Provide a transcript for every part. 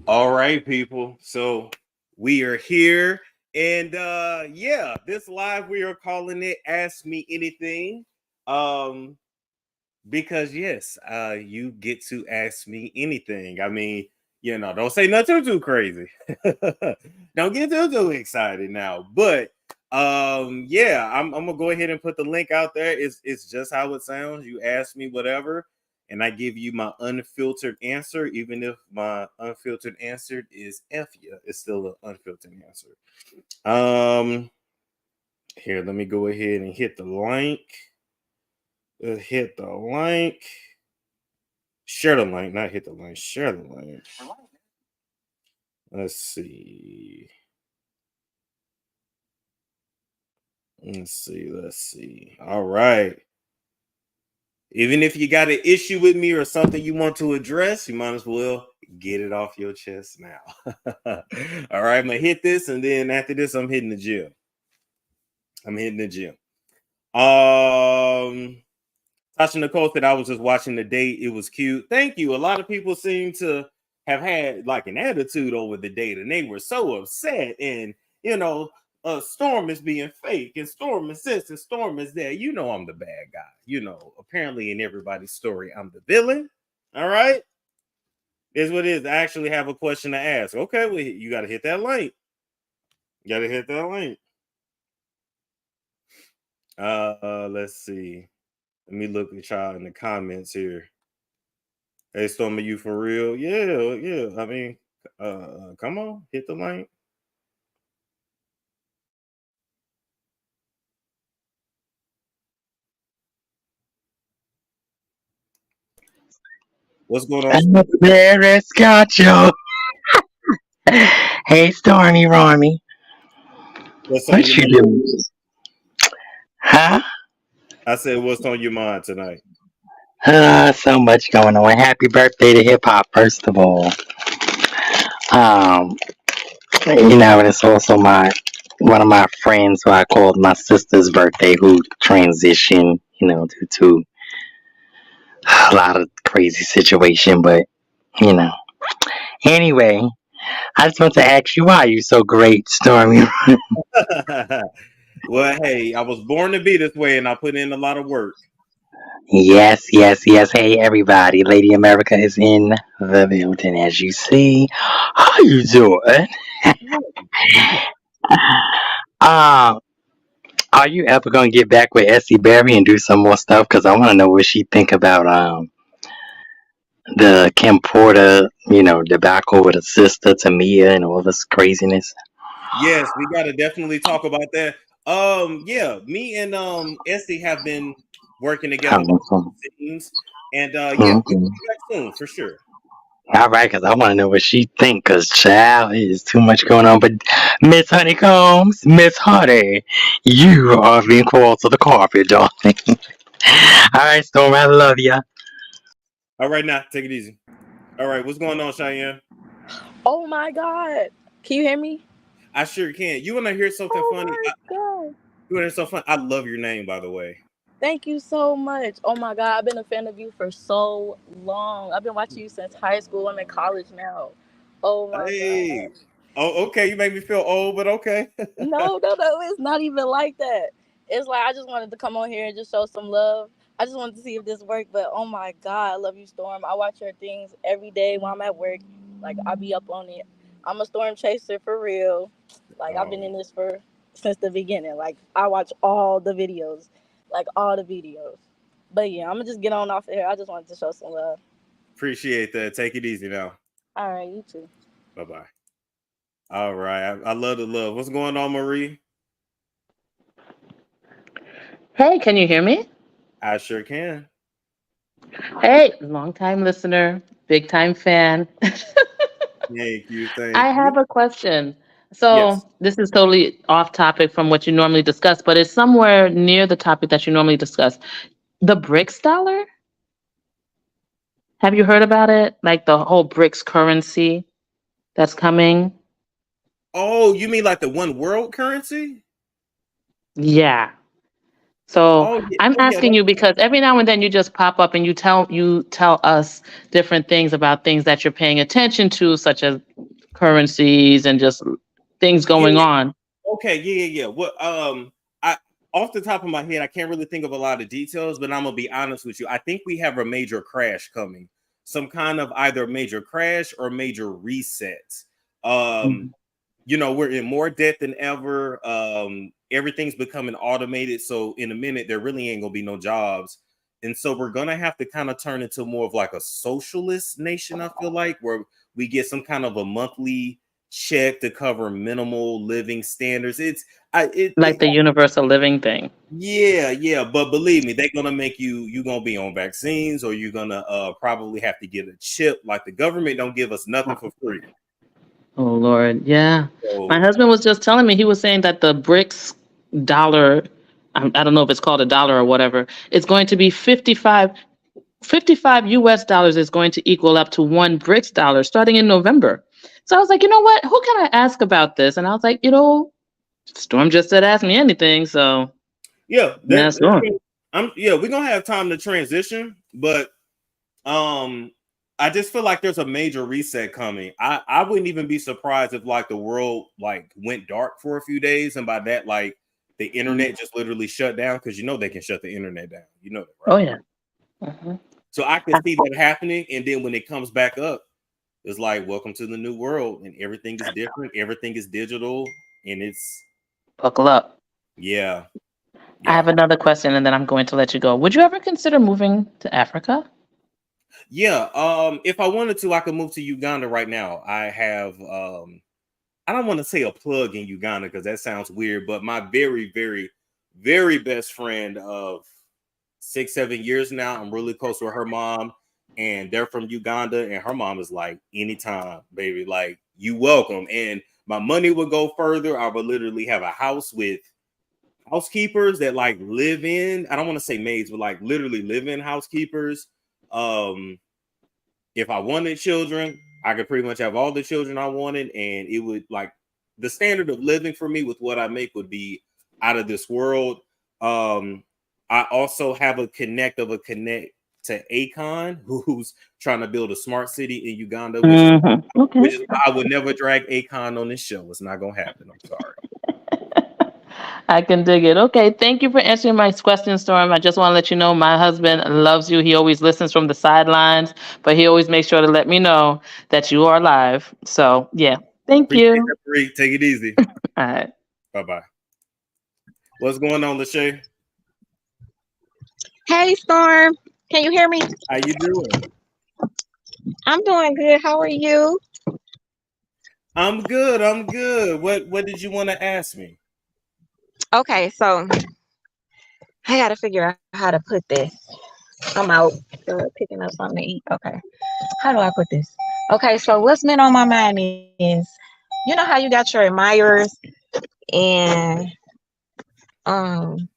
All right, people. So we are here. And yeah, this live we are calling it Ask Me Anything. Um, because yes, you get to ask me anything. I mean, don't say nothing too crazy. Don't get too excited now. But yeah, I'm gonna go ahead and put the link out there. It's just how it sounds. You ask me whatever, and I give you my unfiltered answer, even if my unfiltered answer is F you. It's still an unfiltered answer. Um Here, let me go ahead and hit the link. Hit the link. Share the link, not hit the link. Share the link. Let's see. Let's see. All right. Even if you got an issue with me or something you want to address, you might as well get it off your chest now. All right, I'm gonna hit this, and then after this, I'm hitting the gym. I'm hitting the gym. Tasha Nicole said I was just watching the date. It was cute. Thank you. A lot of people seem to have had like an attitude over the date, and they were so upset. And Storm is being fake, and Storm is this, and Storm is that. I'm the bad guy. Apparently in everybody's story, I'm the villain. All right, is what it is. I actually have a question to ask. Okay, well, you got to hit that link. You got to hit that link. Let's see. Let me look at y'all in the comments here. Hey, Storm, are you for real? Yeah, yeah. I mean, come on, hit the link. What's going on? There is Scotcho. Hey, Stormy Romy. What's on What your you mind? doing? Huh? I said, what's on your mind tonight? So much going on. Happy birthday to hip hop, first of all. Um, and it's also my one of my friends who I called my sister's birthday who transitioned, due to a lot of crazy situation, but you know. Anyway, I just want to ask you why you so great, Stormy. Well, hey, I was born to be this way, and I put in a lot of work. Yes, yes, yes. Hey, everybody. Lady America is in the building, as you see. How you doing? Uh, are you ever going to get back with Essie Berry and do some more stuff? Because I want to know what she think about the Kim Porter, debacle with her sister, Tamia, and all this craziness. Yes, we got to definitely talk about that. Yeah, me and Essie have been working together behind Um, the scenes, and yeah, we'll mhm. be back soon for sure. All right, because I want to know what she think. Because child, it is too much going on. But Miss Honeycombs, Miss Honey, you are being called to the carpet, darling. All right, Storm, I love ya. All right, now take it easy. All right, what's going on, Cheyenne? Oh my God. Can you hear me? I sure can. You want to hear something Oh funny? my God. You want to hear something funny? I love your name, by the way. Thank you so much. Oh my God. I've been a fan of you for so long. I've been watching you since high school. I'm in college now. Oh my God. Hey. Oh, okay. You make me feel old, but okay. No. It's not even like that. It's like I just wanted to come on here and just show some love. I just wanted to see if this worked, but oh my God, I love you, Storm. I watch your things every day when I'm at work. Like I be up on it. I'm a storm chaser for real. Like I've been Oh, in this for since the beginning. Like I watch all the videos, like all the videos. But yeah, I'm gonna just get on off here. I just wanted to show some love. appreciate that. Take it easy now. All right, you too. Bye bye. All right. I love the love. What's going on, Marie? Hey, can you hear me? I sure can. Hey, long time listener, big time fan. Thank you. Thank I you. have a question. Yes. So, this is totally off topic from what you normally discuss, but it's somewhere near the topic that you normally discuss. The BRICS dollar? Have you heard about it? Like the whole BRICS currency that's coming? Oh, you mean like the one world currency? Yeah. So Oh yeah, I'm oh yeah. asking you because every now and then you just pop up and you tell us different things about things that you're paying attention to, such as currencies and just things going Yeah. on. Okay, yeah. What I off the top of my head, I can't really think of a lot of details, but I'm gonna be honest with you. I think we have a major crash coming. Some kind of either major crash or major reset. Um, Mhm. we're in more debt than ever. Everything's becoming automated. So in a minute, there really ain't gonna be no jobs. And so we're gonna have to kind of turn into more of like a socialist nation, I feel like, where we get some kind of a monthly check to cover minimal living standards. It's I Like the universal living thing. yeah, but believe me, they're gonna make you gonna be on vaccines or you're gonna probably have to get a chip. Like the government don't give us nothing for free. Oh Lord, yeah. My So husband was just telling me, he was saying that the BRICS dollar, I don't know if it's called a dollar or whatever, it's going to be 55 US dollars is going to equal up to one BRICS dollar starting in November. So I was like, you know what? Who can I ask about this? And I was like, Storm just said ask me anything. So yeah, yeah, Storm. we're gonna have time to transition, but um I just feel like there's a major reset coming. I wouldn't even be surprised if like the world like went dark for a few days, and by that like the internet just literally shut down because they can shut the internet down. You know that, Oh right? yeah. Mhm. So I can see that happening, and then when it comes back up, it's like welcome to the new world, and everything is different, everything is digital, and it's Buckle up. yeah, I yeah. have another question and then I'm going to let you go. Would you ever consider moving to Africa? Yeah, if I wanted to, I could move to Uganda right now. I have I don't want to say a plug in Uganda because that sounds weird, but my very, very, very best friend of 6, 7 years now, I'm really close with her mom, and they're from Uganda, and her mom is like, anytime, baby, like you welcome. And my money would go further. I would literally have a house with housekeepers that like live in, I don't want to say maids, but like literally live in housekeepers. Um, if I wanted children, I could pretty much have all the children I wanted, and it would like the standard of living for me with what I make would be out of this world. Um, I also have a connect to Akon, who's trying to build a smart city in Uganda, which is Okay. why I would never drag Akon on this show. It's not gonna happen. I'm sorry. I can dig it. Okay, thank you for answering my question, Storm. I just want to let you know my husband loves you. He always listens from the sidelines, but he always makes sure to let me know that you are live. So, yeah, thank Appreciate you. that, Bree. Take it easy. All right. Bye bye. What's going on, Lachey? Hey Storm, can you hear me? How you doing? I'm doing good. How are you? I'm good. I'm good. What did you want to ask me? Okay, so I gotta figure out how to put this. I'm out picking up something to eat. Okay, how do I put this? Okay, so what's been on my mind is, you know how you got your admirers and um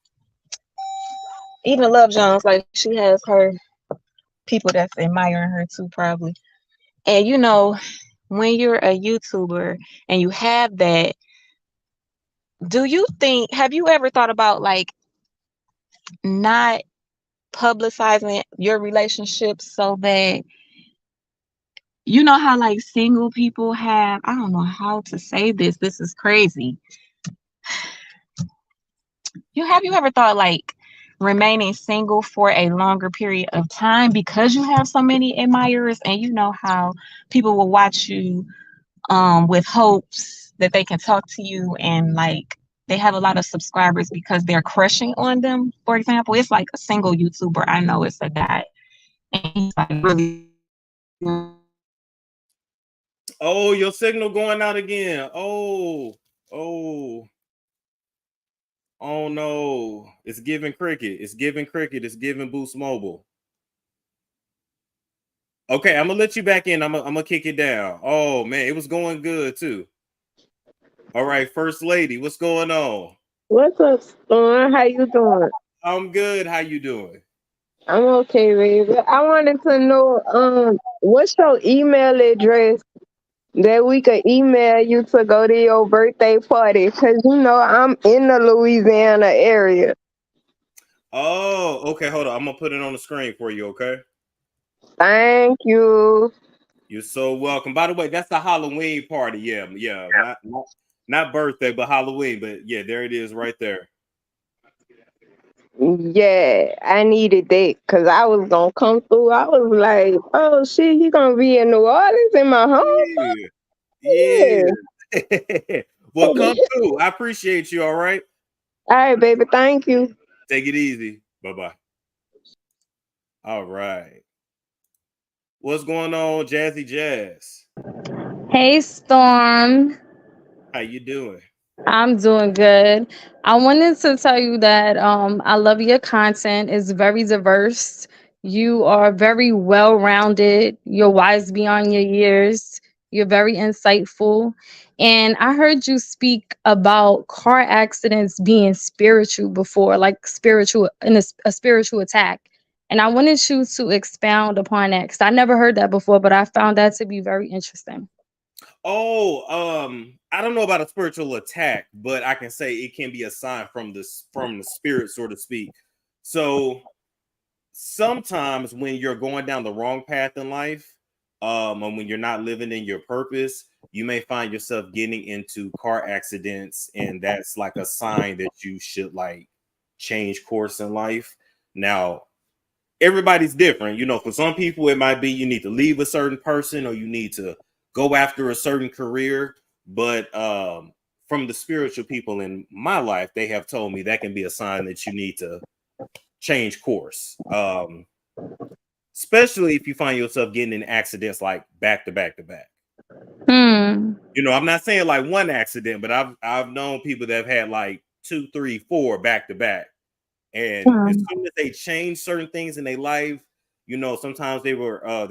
even Love Jones, like she has her people that's admiring her too, probably. And when you're a YouTuber and you have that, have you ever thought about like not publicizing your relationships so that you know how like single people have, I don't know how to say this is crazy. You ever thought like remaining single for a longer period of time because you have so many admirers, and you know how people will watch you with hopes that they can talk to you, and like they have a lot of subscribers because they're crushing on them. For example, it's like a single YouTuber I know, it's a guy, and he's like really Oh, your signal going out again. Oh, oh no. It's giving cricket. It's giving cricket. It's giving Boost Mobile. Okay, I'm gonna let you back in. I'm gonna kick it down. Oh man, it was going good too. All right, First Lady, what's going on? What's up, Storm? How you doing? I'm good. How you doing? I'm okay, baby. I wanted to know, what's your email address that we could email you to go to your birthday party? Cause I'm in the Louisiana area. Oh, okay. Hold on. I'm gonna put it on the screen for you. Okay. Thank you. You're so welcome. By the way, that's the Halloween party. Yeah, yeah. Not birthday, but Halloween. But yeah, there it is, right there. Yeah, I needed that because I was gonna come through. I was like, oh shit, he gonna be in New Orleans in my home. Yeah, Yeah. yeah. Well, come through. I appreciate you. All right. All right, baby. Thank you. Take it easy. Bye bye. All right. What's going on, Jazzy Jazz? Hey Storm, How you doing? I'm doing good. I wanted to tell you that I love your content. It's very diverse. You are very well rounded. You're wise beyond your years. You're very insightful. And I heard you speak about car accidents being spiritual before, like spiritual in a spiritual attack. And I wanted you to expound upon that because I never heard that before, but I found that to be very interesting. Oh, I don't know about a spiritual attack, but I can say it can be a sign from the spirit, so to speak. So sometimes when you're going down the wrong path in life, and when you're not living in your purpose, you may find yourself getting into car accidents, and that's like a sign that you should like change course in life. Now, everybody's different. You know, for some people, it might be you need to leave a certain person or you need to go after a certain career. But from the spiritual people in my life, they have told me that can be a sign that you need to change course. Especially if you find yourself getting in accidents like back to back to back. Hmm. You know, I'm not saying like one accident, but I've known people that have had like 2, 3, 4 back to back. And as Hmm. soon as they change certain things in their life, you know, sometimes they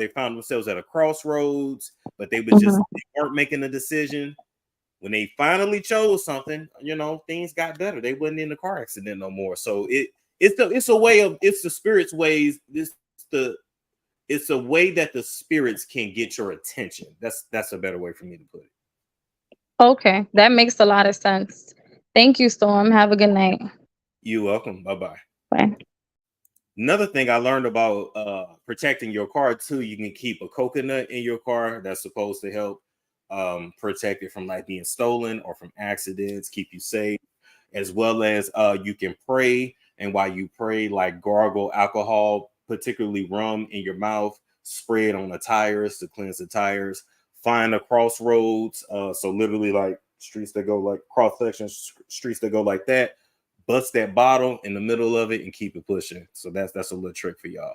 found themselves at a crossroads, but they weren't making a decision. When they finally chose something, you know, things got better. They wasn't in the car accident no more. So it's a way of it's the spirit's ways. The it's a way that the spirits can get your attention. That's a better way for me to put it. Okay, that makes a lot of sense. Thank you, Storm. Have a good night. You're welcome. Bye bye. Bye. Another thing I learned about protecting your car too, you can keep a coconut in your car that's supposed to help protect it from like being stolen or from accidents, keep you safe, as well as you can pray. And while you pray, like gargle alcohol, particularly rum, in your mouth, spray it on the tires to cleanse the tires. Find a crossroads, so literally like streets that go like cross sections, streets that go like that, bust that bottle in the middle of it and keep it pushing. So that's a little trick for y'all.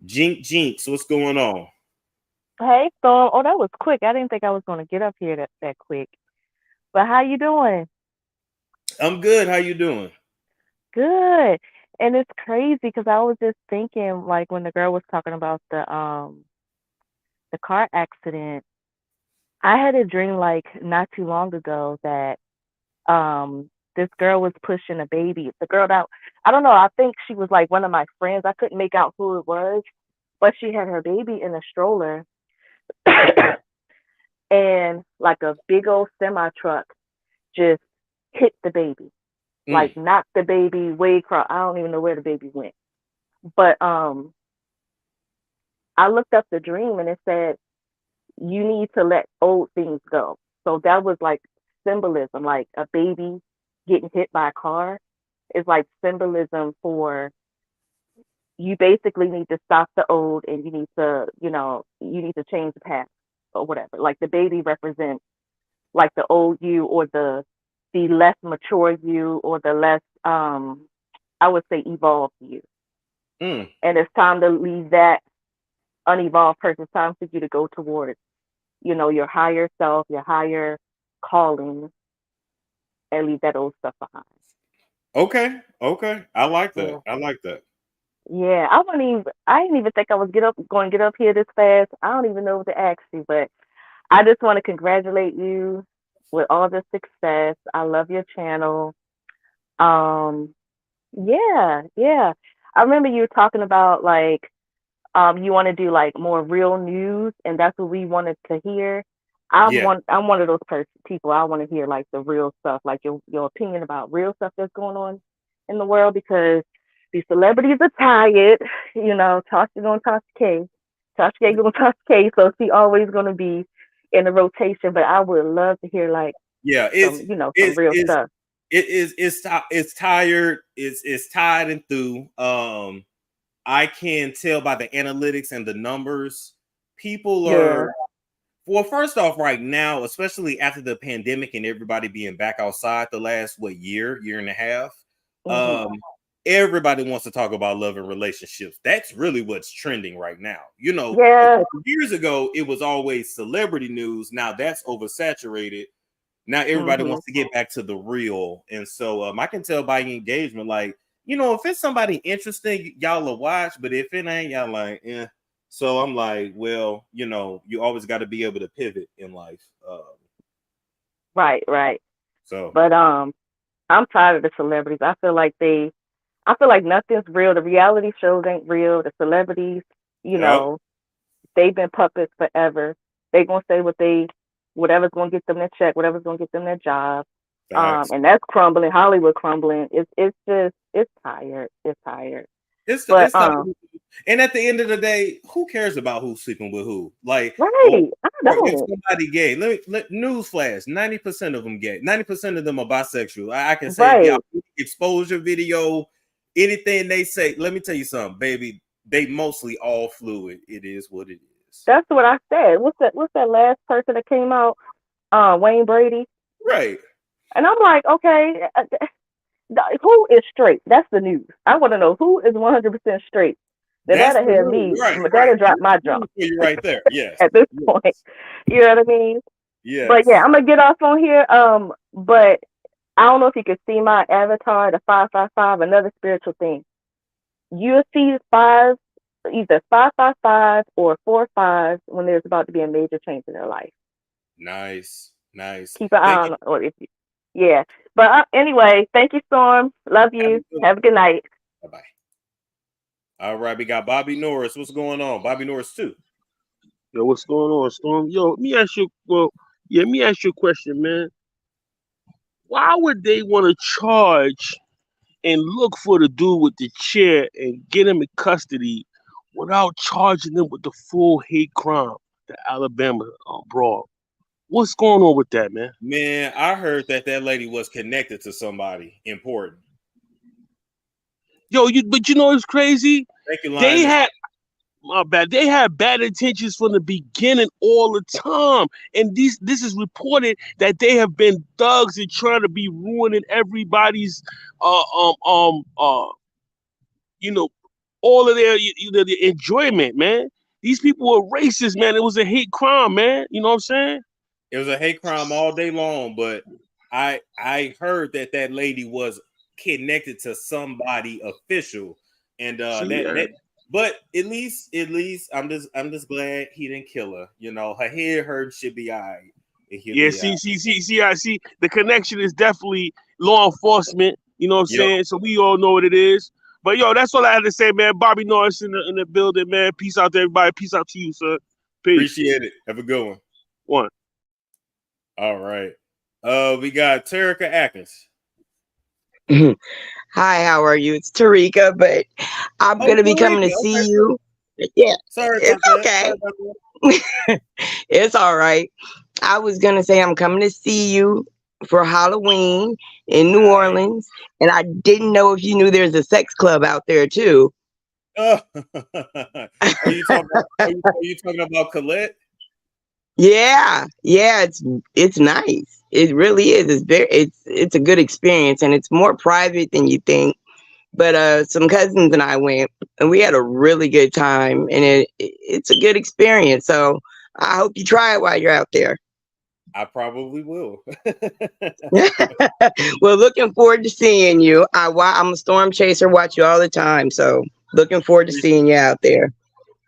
Jinx, what's going on? Hey, Storm. Oh, that was quick. I didn't think I was going to get up here that quick. But how you doing? I'm good. How you doing? Good. And it's crazy because I was just thinking, like when the girl was talking about the car accident, I had a dream like not too long ago that this girl was pushing a baby. The girl that I don't know. I think she was like one of my friends. I couldn't make out who it was, but she had her baby in a stroller, and like a big old semi truck just hit the baby, Mm, like knocked the baby way across. I don't even know where the baby went. But I looked up the dream and it said you need to let old things go. So that was like symbolism, like a baby getting hit by a car is like symbolism for you basically need to stop the old and you need to, you need to change the past or whatever. Like the baby represents like the old you or the less mature you or the less I would say evolved you. mm. And it's time to leave that unevolved person. It's time for you to go towards, your higher self, your higher calling, and leave that old stuff behind. Okay, okay. I like that. Yeah. I like that. Yeah. I didn't even think I was going to get up here this fast. I don't even know what to ask you, but I just want to congratulate you with all the success. I love your channel. Um, yeah, yeah. I remember you were talking about like you want to do like more real news, and that's what we wanted to hear. Yeah. I'm one of those people. I want to hear like the real stuff, like your opinion about real stuff that's going on in the world because these celebrities are tired. You know, Tasha gonna Tasha K. Tasha K gonna Tasha K, so she always gonna be in the rotation. But I would love to hear like Yeah, some, some real stuff. it's tired, it's tied and through. I can tell by the analytics and the numbers, people Yeah. are, well, first off, right now, especially after the pandemic and everybody being back outside the last year and a half, Mm-hmm. everybody wants to talk about love and relationships. That's really what's trending right now. You know, a Yeah. couple years ago, it was always celebrity news. Now that's oversaturated. Now everybody Mm-hmm. wants to get back to the real. And so I can tell by engagement, like, you know, if it's somebody interesting, y'all will watch, but if it ain't, y'all like, eh. So I'm like, well, you know, you always got to be able to pivot in life. Right, right. So But I'm tired of the celebrities. I feel like nothing's real. The reality shows ain't real. The celebrities, you yep, know, they've been puppets forever. They gonna say whatever's gonna get them their check, whatever's gonna get them their job. facts. And that's crumbling. Hollywood crumbling. It's just it's tired. It's tired. But It's not, and at the end of the day, who cares about who's sleeping with who? Like, right, I or if don't. somebody gay, newsflash, 90% of them gay, 90% of them are bisexual. I can say if y'all Right. exposure video, anything they say, let me tell you something, baby. They mostly all fluid. It is what it is. That's what I said. What's that last person that came out? Wayne Brady. Right. And I'm like, okay, who is straight? That's the news. I want to know who is 100% straight. Then That's that'll the have news. me. Right. That'll drop my jaw You right there. Yes. at this Yes. point. You know what I mean? But yeah, Yes. I'm gonna get off on here. But I don't know if you can see my avatar, the 555. Another spiritual thing. You'll see either 555 or 45 when there's about to be a major change in their life. Nice. Nice. Keep an eye Thank you. on, or if you, yeah. But anyway, thank you, Storm. Love you. Have a good night. Bye bye. All right, we got Bobby Norris. What's going on? Bobby Norris too. Yo, what's going on, Storm? Yo, let me ask you. Well, yeah, let me ask you a question, man. Why would they want to charge and look for the dude with the chair and get him in custody without charging them with the full hate crime, the Alabama brawl? What's going on with that, man? Man, I heard that lady was connected to somebody important. Yo, but you know it's crazy. Thank you, They Lioness. had my bad. They had bad intentions from the beginning all the time, and this is reported that they have been thugs and trying to be ruining everybody's uh um um uh you know all of their their enjoyment, man. These people were racist, man. It was a hate crime, man. You know what I'm saying? It was a hate crime all day long, but I heard that lady was connected to somebody official, and See, but at least I'm just glad he didn't kill her. You know, her head hurt, should be all right. He'll yeah. be all right. See. I see the connection is definitely law enforcement. You know what I'm Yep. saying? So we all know what it is. But yo, that's all I had to say, man. Bobby Norris in the building, man. Peace out to everybody. Peace out to you, sir. Peace. Appreciate it. Have a good one. One. All right. We got Terica Atkins. Hi, how are you? It's Tarika, but I'm Oh, gonna be coming to Tarika. see Okay. you. Yeah, Sorry it's about okay. that. It's all right. I was gonna say I'm coming to see you for Halloween in New Nice. Orleans, and I didn't know if you knew there's a sex club out there too. Are you talking about Colette? Yeah, it's nice. It really is. It's a good experience, and it's more private than you think. But some cousins and I went, and we had a really good time, and it's a good experience. So I hope you try it while you're out there. I probably will. Well, looking forward to seeing you. I'm a storm chaser, watch you all the time. So looking forward to seeing you out there.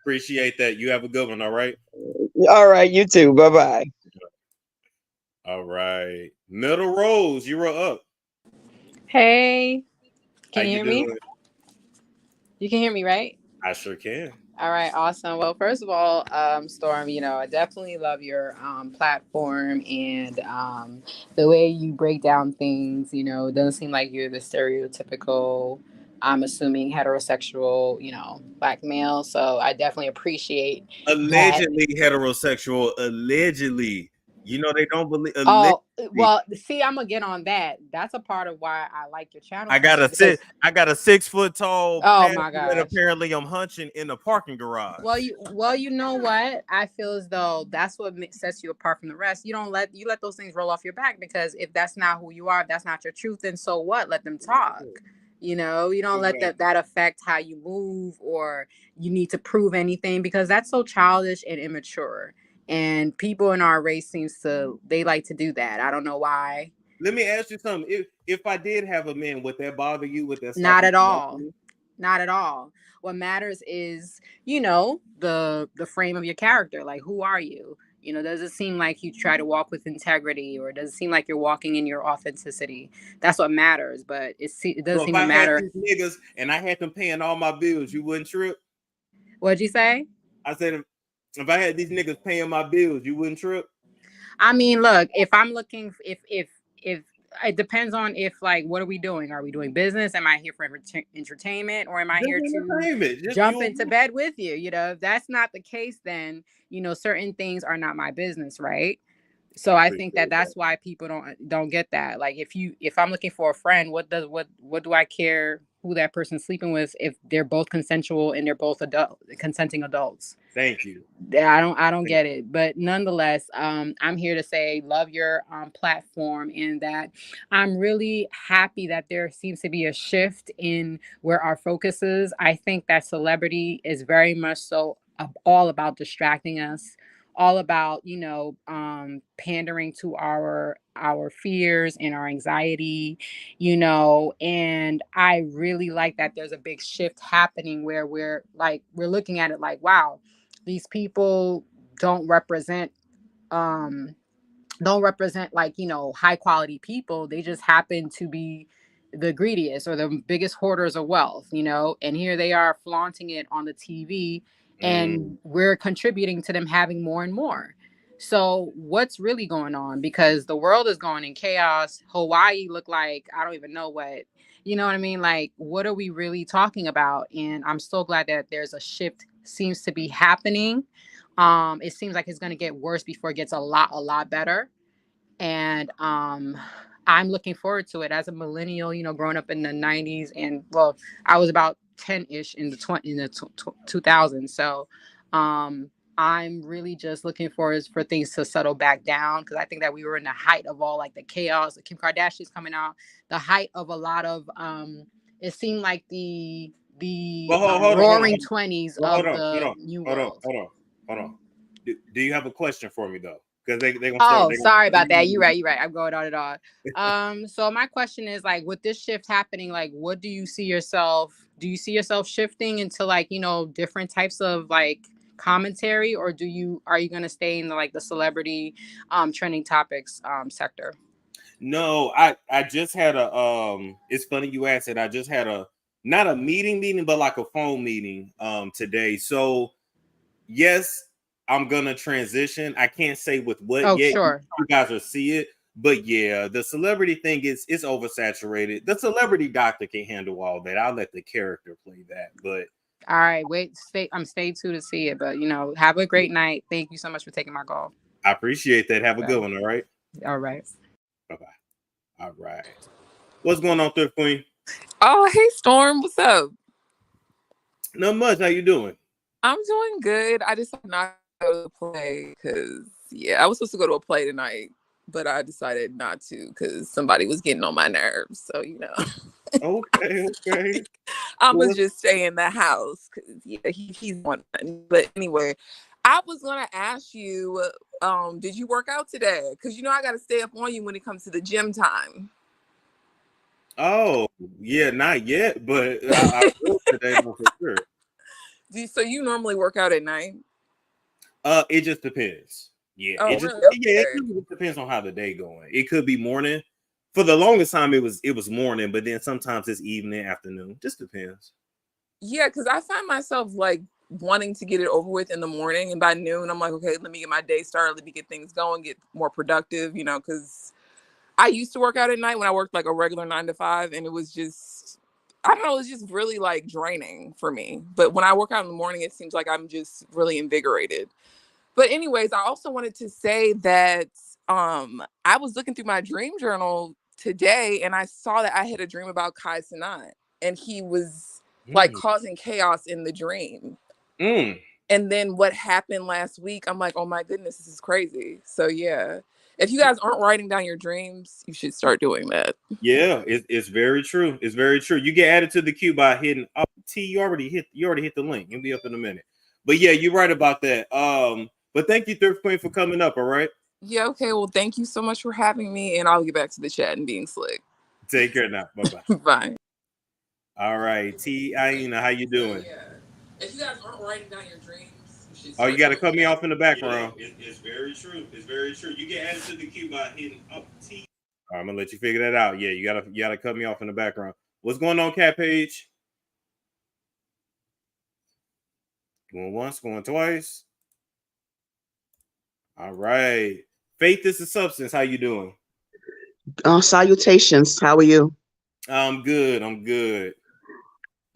Appreciate that. You have a good one. All right. All right, you too. Bye bye. All right. Middle Rose, you were up. Hey, How can you you hear me? doing? You can hear me, right? I sure can. All right, awesome. Well, first of all, Storm, I definitely love your platform and the way you break down things. It doesn't seem like you're the stereotypical, I'm assuming, heterosexual, black male. So I definitely appreciate that. Allegedly heterosexual. Allegedly, they don't believe. Oh, Allegedly, well, see, I'm gonna get on that. That's a part of why I like your channel I so got much a because, six. I got a 6 foot tall oh pastor my that gosh. apparently I'm hunching in the parking garage. You know what? I feel as though that's what sets you apart from the rest. You let those things roll off your back because if that's not who you are, if that's not your truth, then so what? Let them talk. You don't let Exactly. that affect how you move or you need to prove anything because that's so childish and immature. And people in our race they like to do that. I don't know why. Let me ask you something. If I did have a man, would that bother you? Would that stop Not you at from watching all. me? Not at all. What matters is, the frame of your character. Like, who are you? Does it seem like you try to walk with integrity, or does it seem like you're walking in your authenticity? That's what matters. But it doesn't So if seem to I had matter. these niggas and I had them paying all my bills, you wouldn't trip? What'd you say? I said if I had these niggas paying my bills, you wouldn't trip? I mean, look, if I'm looking, if it depends on if, like, what are we doing? Are we doing business? Am I here for entertainment, or am I Just here to entertainment. Just jump you and into me. bed with you? If that's not the case, then certain things are not my business, right? So I I think that appreciate that. that's why people don't get that. Like, if I'm looking for a friend, what do I care who that person's sleeping with if they're both consensual and they're both consenting adults? Thank you. I don't Thank get it, but nonetheless, I'm here to say love your platform, and that I'm really happy that there seems to be a shift in where our focus is. I think that celebrity is very much so all about distracting us, all about pandering to our fears and our anxiety, and I really like that there's a big shift happening where we're looking at it like, wow, these people don't represent um like high quality people. They just happen to be the greediest or the biggest hoarders of wealth, and here they are flaunting it on the TV, you. and we're contributing to them having more and more. So what's really going on? Because the world is going in chaos. Hawaii look like, I don't even know what, you know what I mean? Like, what are we really talking about? And I'm so glad that there's a shift seems to be happening. It seems like it's going to get worse before it gets a lot better. And I'm looking forward to it as a millennial, growing up in the 90s. And well, I was about 10-ish in the 2000s. So I'm really just looking forward for things to settle back down, because I think that we were in the height of all, like, the chaos. Kim Kardashian's coming out, the height of a lot of it seemed like the Well, hold on, hold on, hold roaring on. 20s Well, of the new hold on, world. hold on, hold on. Do you have a question for me though? Because they gonna start. Oh, They sorry about that. You're gonna. right. You're right. I'm going on and on. So my question is, like, with this shift happening, like, what do you see yourself? Do you see yourself shifting into, like, different types of, like, commentary, or are you gonna stay in the celebrity trending topics sector? No, I just had a It's funny you asked it. I just had a not a meeting, but like a phone meeting today. So yes, I'm gonna transition. I can't say with what Oh, yet. sure. You guys will see it, but yeah, the celebrity thing is oversaturated. The celebrity doctor can handle all that. I'll let the character play that. But All right. Stay tuned to see it, but have a great night. Thank you so much for taking my call. I appreciate that. Have a good Bye. one. All right. All right. Bye bye. All right. What's going on, Thrift Queen? Oh, hey Storm, what's up? Not much. How you doing? I'm doing good. I decided not to go to the play because, yeah, I was supposed to go to a play tonight, but I decided not to because somebody was getting on my nerves. So, Okay. Okay. I'm Well, gonna just stay in the house because, yeah, he's one. But anyway, I was gonna ask you, did you work out today? Because I got to stay up on you when it comes to the gym time. oh, yeah, not yet, but I will today for sure. So you normally work out at night? It just depends. Yeah, Oh, really? it Okay. really depends on how the day going. It could be morning. For the longest time, it was morning, but then sometimes it's evening, afternoon. Just depends. Yeah, because I find myself like wanting to get it over with in the morning, and by noon I'm like, okay, let me get my day started, let me get things going, get more productive, you know, because I used to work out at night when I worked like a regular 9 to 5, and it was just, I don't know, it's just really like draining for me. But when I work out in the morning, it seems like I'm just really invigorated. But anyways, I also wanted to say that I was looking through my dream journal today, and I saw that I had a dream about Kai Cenat, and he was like Mm, causing chaos in the dream. mm. And then what happened last week, I'm like, oh my goodness, this is crazy. So yeah, if you guys aren't writing down your dreams, you should start doing that. Yeah, it's very true. It's very true. You get added to the queue by hitting T. You already hit the link. You'll be up in a minute. But yeah, you're right about that. But thank you, Thrift Queen, for coming up. All right. Yeah, okay. Well, thank you so much for having me, and I'll get back to the chat and being slick. Take care now. Bye bye. Bye. All right, T. Aina, how you So doing? yeah, if you guys aren't writing down your dreams, you should Oh, you start got to doing cut me that. off in the Yeah, background. it's very true. It's very true. You get added to the queue by hitting up T. All right, I'm gonna let you figure that out. Yeah, you gotta cut me off in the background. What's going on, Cat Page? Going once, going twice. All right. Faith is the substance. How you doing? Salutations. How are you? I'm good. I'm good.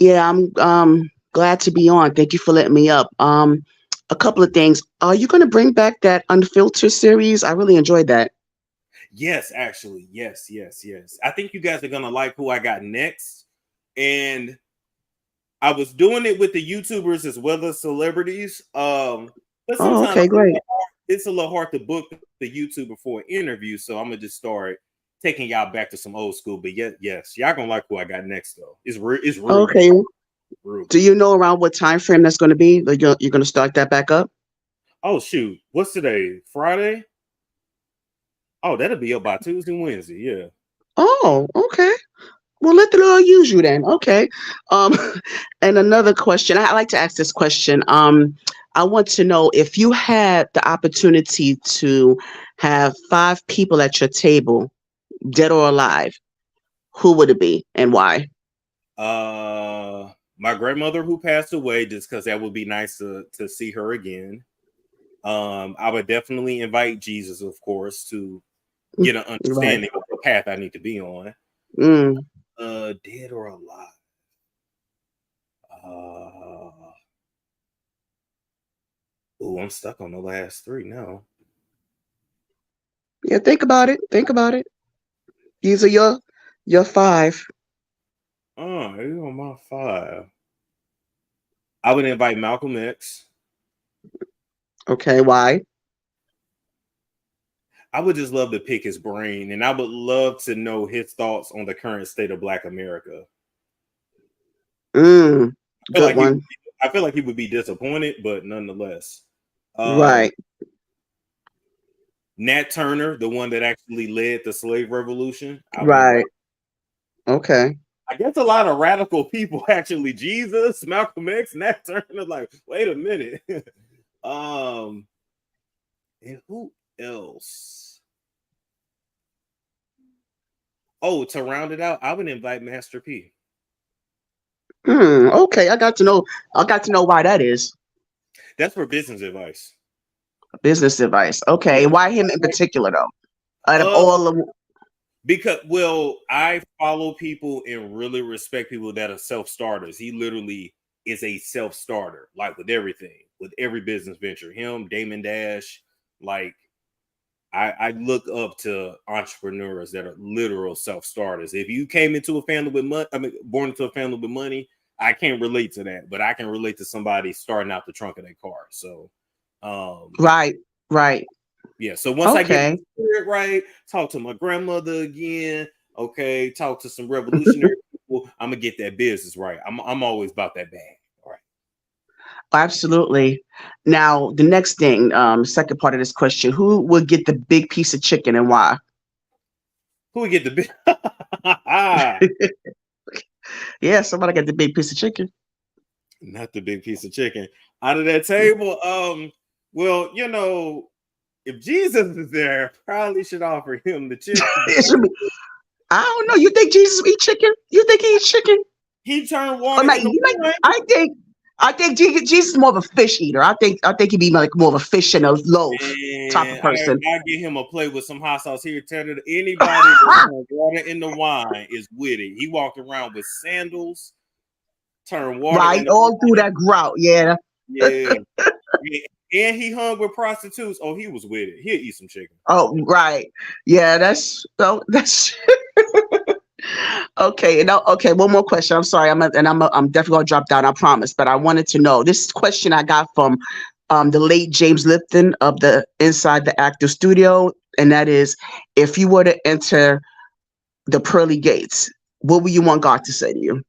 Yeah, I'm glad to be on. Thank you for letting me up. A couple of things. Are you going to bring back that Unfiltered series? I really enjoyed that. Yes, actually. Yes. I think you guys are gonna like who I got next. And I was doing it with the YouTubers as well as celebrities. But Oh, sometimes okay, great. it's a little hard to book the YouTuber for an interview. So I'm gonna just start taking y'all back to some old school. But yes, y'all gonna like who I got next though. It's real good. Okay. Real Do good. you know around what time frame that's going to be? Like, you're going to start that back up? Oh shoot. What's today? Friday? Oh, that'll be up by Tuesday, Wednesday. Yeah. Oh, okay. Well, let the Lord use you then. Okay. Um, and another question. I like to ask this question. I want to know if you had the opportunity to have 5 people at your table, dead or alive, who would it be and why? My grandmother who passed away, just because that would be nice to see her again. I would definitely invite Jesus, of course, to get an Right. understanding of the path I need to be on. Mm. Dead or alive. I'm stuck on the last 3 now. Yeah, think about it. Think about it. These are your 5. Oh, you're on my 5. I would invite Malcolm X. Okay, why? I would just love to pick his brain, and I would love to know his thoughts on the current state of Black America. Good one. I feel like he would be disappointed, but nonetheless. Right. Nat Turner, the one that actually led the slave revolution. Right. Okay. I guess a lot of radical people actually. Jesus, Malcolm X, Nat Turner. Like, wait a minute. And who else? Oh, to round it out, I would invite Master P. Okay, I got to know why that is. That's for business advice. Business advice. Okay, why him in particular though? Out of all of Because, I follow people and really respect people that are self-starters. He literally is a self-starter, like with everything, with every business venture. Him, Damon Dash, like I look up to entrepreneurs that are literal self-starters. If you came into a family with money, born into a family with money, I can't relate to that, but I can relate to somebody starting out the trunk of their car. So, right. Yeah. So once I get Okay. the spirit right, talk to my grandmother again. Okay, talk to some revolutionary people. I'm gonna get that business right. I'm always about that bag. All right. Absolutely. Now the next thing, second part of this question: who will get the big piece of chicken and why? Who would get the big? Yeah, somebody get the big piece of chicken. Not the big piece of chicken out of that table. Well, if Jesus is there, probably should offer him the chicken. It should be, I don't know. You think Jesus eat chicken? You think he eats chicken? He turned Or water into wine. I think I think Jesus is more of a fish eater. I think he'd be like more of a fish and a loaf type of And person. I get him a plate with some hot sauce here. Tell it anybody that turns water into wine is with it. He walked around with sandals, turned water Right, into all through wine. that grout. Yeah. Yeah. And he hung with prostitutes. Oh, he was with it. He'll eat some chicken. Oh, right. Yeah, that's okay. And okay, one more question. I'm sorry. I'm definitely gonna drop down. I promise. But I wanted to know this question I got from the late James Lipton of the Inside the Actor Studio, and that is, if you were to enter the pearly gates, what would you want God to say to you?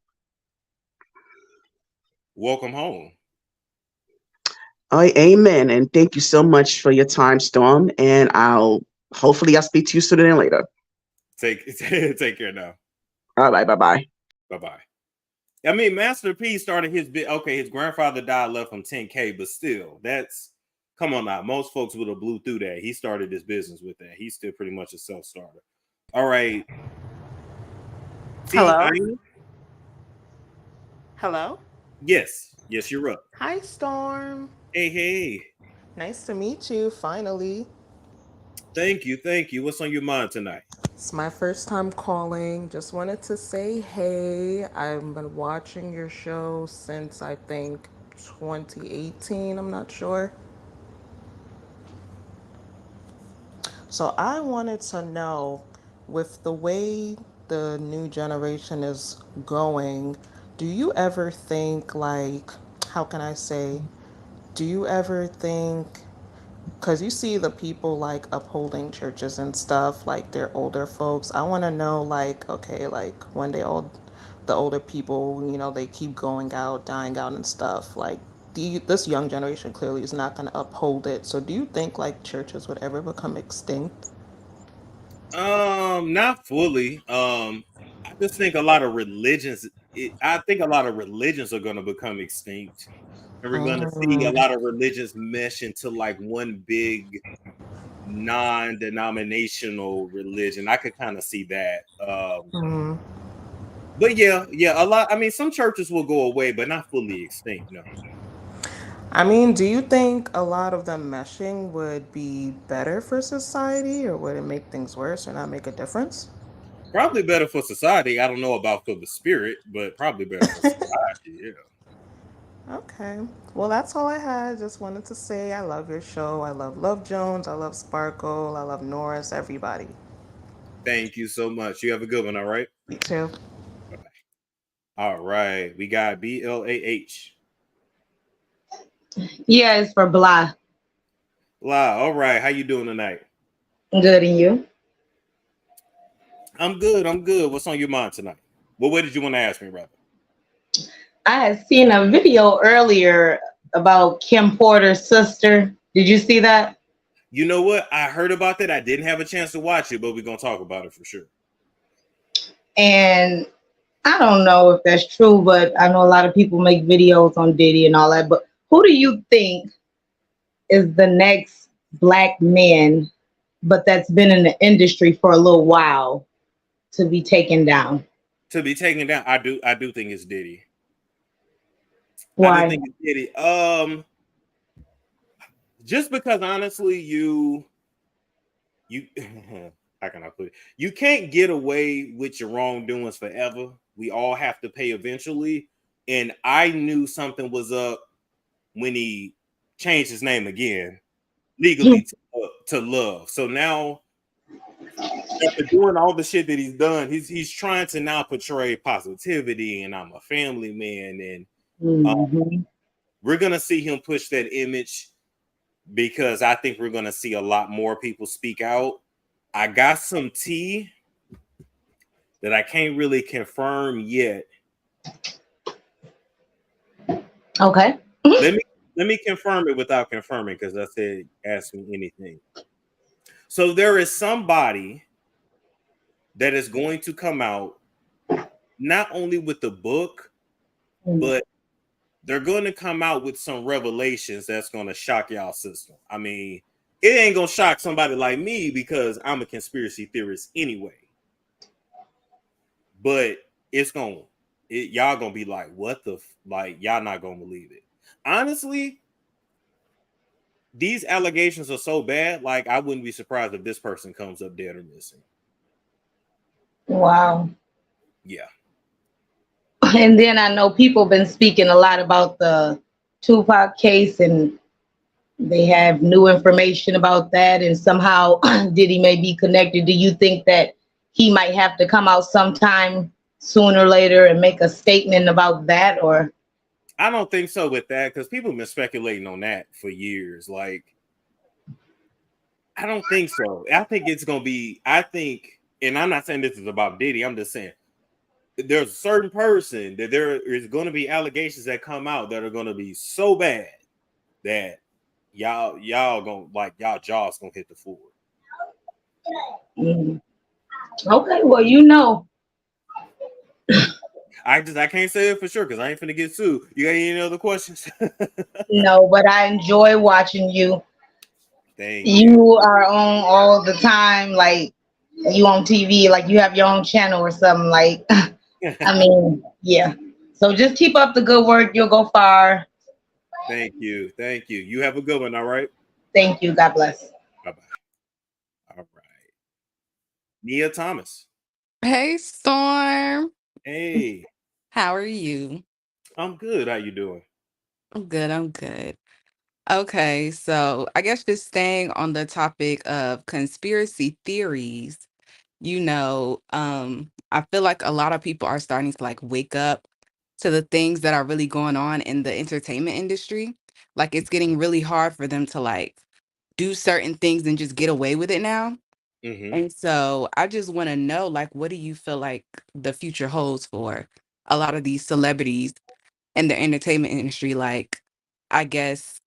Welcome home. All right, amen. And thank you so much for your time, Storm. And I'll speak to you sooner than later. Take care now. All right, bye-bye. Bye-bye. I mean, Master P started his bit. Okay, his grandfather died, left him 10K, but still, that's come on now. Most folks would have blew through that. He started his business with that. He's still pretty much a self-starter. All right. Hello. Hello. Yes, you're up. Hi, Storm. Hey. Nice to meet you, finally. Thank you. What's on your mind tonight? It's my first time calling. Just wanted to say hey. I've been watching your show since I think 2018. I'm not sure. So I wanted to know, with the way the new generation is going, do you ever think, like, how can I say, do you ever think, because you see the people like upholding churches and stuff, like they're older folks. I want to know, like, okay, like when the older people, they keep going out, dying out and stuff, like, this young generation clearly is not going to uphold it. So do you think like churches would ever become extinct? Not fully. I just think a lot of religions. I think a lot of religions are going to become extinct, and we're going to see a Mm, lot of religions mesh into like one big non-denominational religion. I could kind of see that. mm. But yeah, a lot. I mean, some churches will go away, but not fully extinct. No, I mean, do you think a lot of them meshing would be better for society, or would it make things worse or not make a difference? probably better for society. I don't know about for the spirit, but probably better for society. Yeah. Okay. Well, that's all I had. Just wanted to say I love your show. I love Love Jones. I love Sparkle. I love Norris, everybody. Thank you so much. You have a good one. All right. You too. Bye bye. All right. We got BLAH. Yeah, it's for blah. Wow. All right. How you doing tonight? Good, and you? I'm good. What's on your mind tonight? What did you want to ask me, rather? I had seen a video earlier about Kim Porter's sister. Did you see that? You know what? I heard about that. I didn't have a chance to watch it, but we're gonna talk about it for sure. And I don't know if that's true, but I know a lot of people make videos on Diddy and all that. But who do you think is the next black man, but that's been in the industry for a little while, to be taken down? To be taken down, I do think it's Diddy. Why? I do think it's Diddy. Just because honestly, you how can I put it? You can't get away with your wrongdoings forever. We all have to pay eventually. And I knew something was up when he changed his name again legally to Love. So now, after doing all the shit that he's done, he's trying to now portray positivity and I'm a family man, and Mm-hmm. we're gonna see him push that image because I think we're gonna see a lot more people speak out. I got some tea that I can't really confirm yet. Okay. Let me confirm it without confirming, because I said ask me anything. So there is somebody that is going to come out not only with the book, but they're going to come out with some revelations that's going to shock y'all system. I mean, it ain't going to shock somebody like me because I'm a conspiracy theorist anyway. But it's going to. y'all gonna be like, what the like, y'all not gonna believe it. Honestly, these allegations are so bad, like I wouldn't be surprised if this person comes up dead or missing. Wow. Yeah. And then I know people been speaking a lot about the Tupac case, and they have new information about that, and somehow Diddy may be connected. Do you think that he might have to come out sometime sooner or later and make a statement about that? Or I don't think so with that, because people have been speculating on that for years. Like, I don't think so. I think it's gonna be, and I'm not saying this is about Diddy, I'm just saying there's a certain person that there is going to be allegations that come out that are going to be so bad that y'all gonna, like, y'all jaws gonna hit the floor. Okay, well, you know, I can't say it for sure because I ain't finna get sued. You got any other questions? no, but I enjoy watching you. Thank you. You are on all the time, like you on TV, like you have your own channel or something. Like, I mean, yeah. So just keep up the good work. You'll go far. Thank you. You have a good one. All right. Thank you. God bless. Bye bye. All right. Nia Thomas. Hey, Storm. Hey, How are you? I'm good. How you doing? I'm good. I'm good. Okay, so I guess just staying on the topic of conspiracy theories, I feel like a lot of people are starting to like wake up to the things that are really going on in the entertainment industry. Like it's getting really hard for them to like do certain things and just get away with it now. Mm-hmm. And so I just want to know, like, what do you feel like the future holds for a lot of these celebrities in the entertainment industry? Like, I guess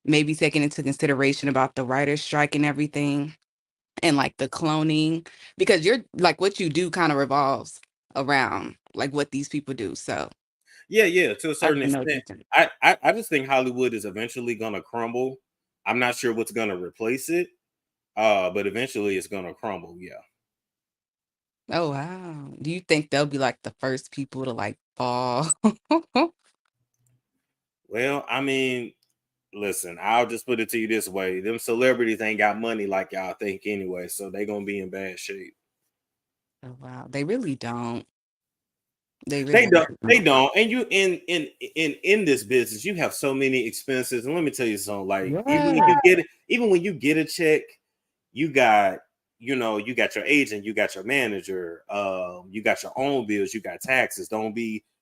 maybe taking into consideration about the writer's strike and everything, and like the cloning, because you're like what you do kind of revolves around like what these people do. So Yeah. To a I certain don't know what you extent, think. I just think Hollywood is eventually gonna crumble. I'm not sure what's gonna replace it. But eventually it's gonna crumble. Yeah. Oh wow. Do you think they'll be like the first people to like fall? Well, I mean, listen, I'll just put it to you this way: them celebrities ain't got money like y'all think anyway, so they gonna be in bad shape. Oh wow. They really don't. They They really, don't. really They don't. don't. And you in this business, you have so many expenses. And let me tell you something. Like Yeah. even when you get a check, you got you got your agent, you got your manager, you got your own bills, you got taxes. Don't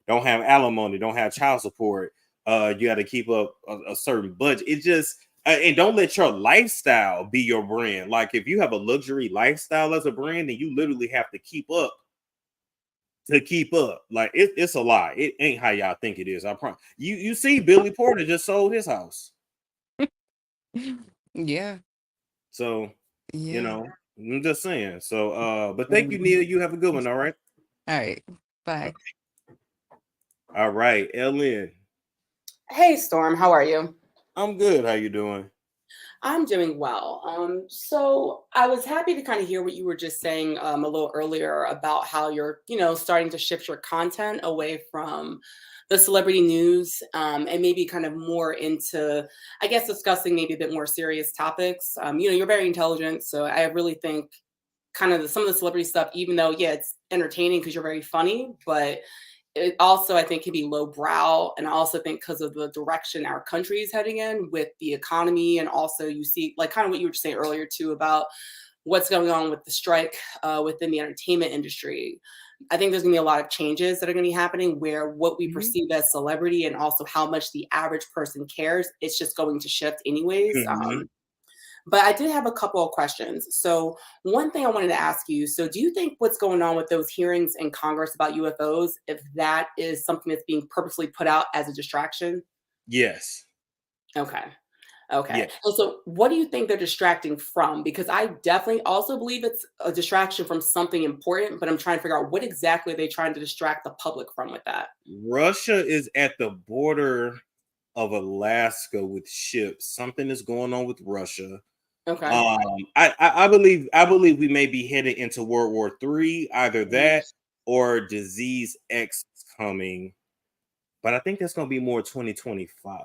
have alimony, don't have child support. You got to keep up a certain budget. It just and don't let your lifestyle be your brand. Like if you have a luxury lifestyle as a brand, then you literally have to keep up to keep up. Like it's a lie. It ain't how y'all think it is. I promise. You see, Billy Porter just sold his house. Yeah. So Yeah. I'm just saying. So but thank you, Mhm. Neil. You have a good one. All right. All right. Bye. All right, Ellen. Hey Storm, how are you? I'm good. How you doing? I'm doing well. So I was happy to kind of hear what you were just saying a little earlier about how you're, starting to shift your content away from the celebrity news and maybe kind of more into, I guess, discussing maybe a bit more serious topics. You're very intelligent, so I really think kind of some of the celebrity stuff, even though, yeah, it's entertaining because you're very funny, but it also I think can be low brow, and I also think because of the direction our country is heading in with the economy, and also you see like kind of what you were saying earlier too about what's going on with the strike within the entertainment industry. I think there's going to be a lot of changes that are going to be happening where what we Mm-hmm. perceive as celebrity and also how much the average person cares, it's just going to shift anyways. Mm-hmm. But I did have a couple of questions. So, one thing I wanted to ask you, so do you think what's going on with those hearings in Congress about UFOs, if that is something that's being purposely put out as a distraction? Yes. Okay. Yeah. Okay. And so what do you think they're distracting from? Because I definitely also believe it's a distraction from something important, but I'm trying to figure out what exactly are they trying to distract the public from with that? Russia is at the border of Alaska with ships. Something is going on with Russia. Okay. I believe we may be headed into World War III. Either Mhm. that or disease X is coming, but I think that's going to be more 2025,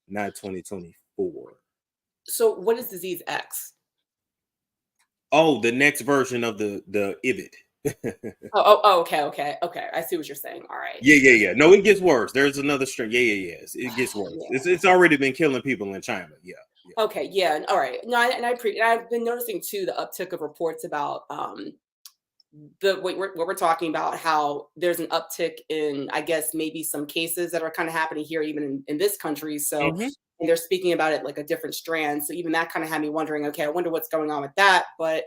not 2024. So what is disease X? Oh, the next version of the IBID. Okay. I see what you're saying. All right. Yeah. No, it gets worse. There's another strain. Yeah. It gets worse. Yeah. It's already been killing people in China. Yeah. Okay. Yeah. All right. No, and I've been noticing too the uptick of reports about what we're talking about, how there's an uptick in, I guess, maybe some cases that are kind of happening here, even in this country. So, Mhm. and they're speaking about it like a different strand. So even that kind of had me wondering, okay, I wonder what's going on with that. But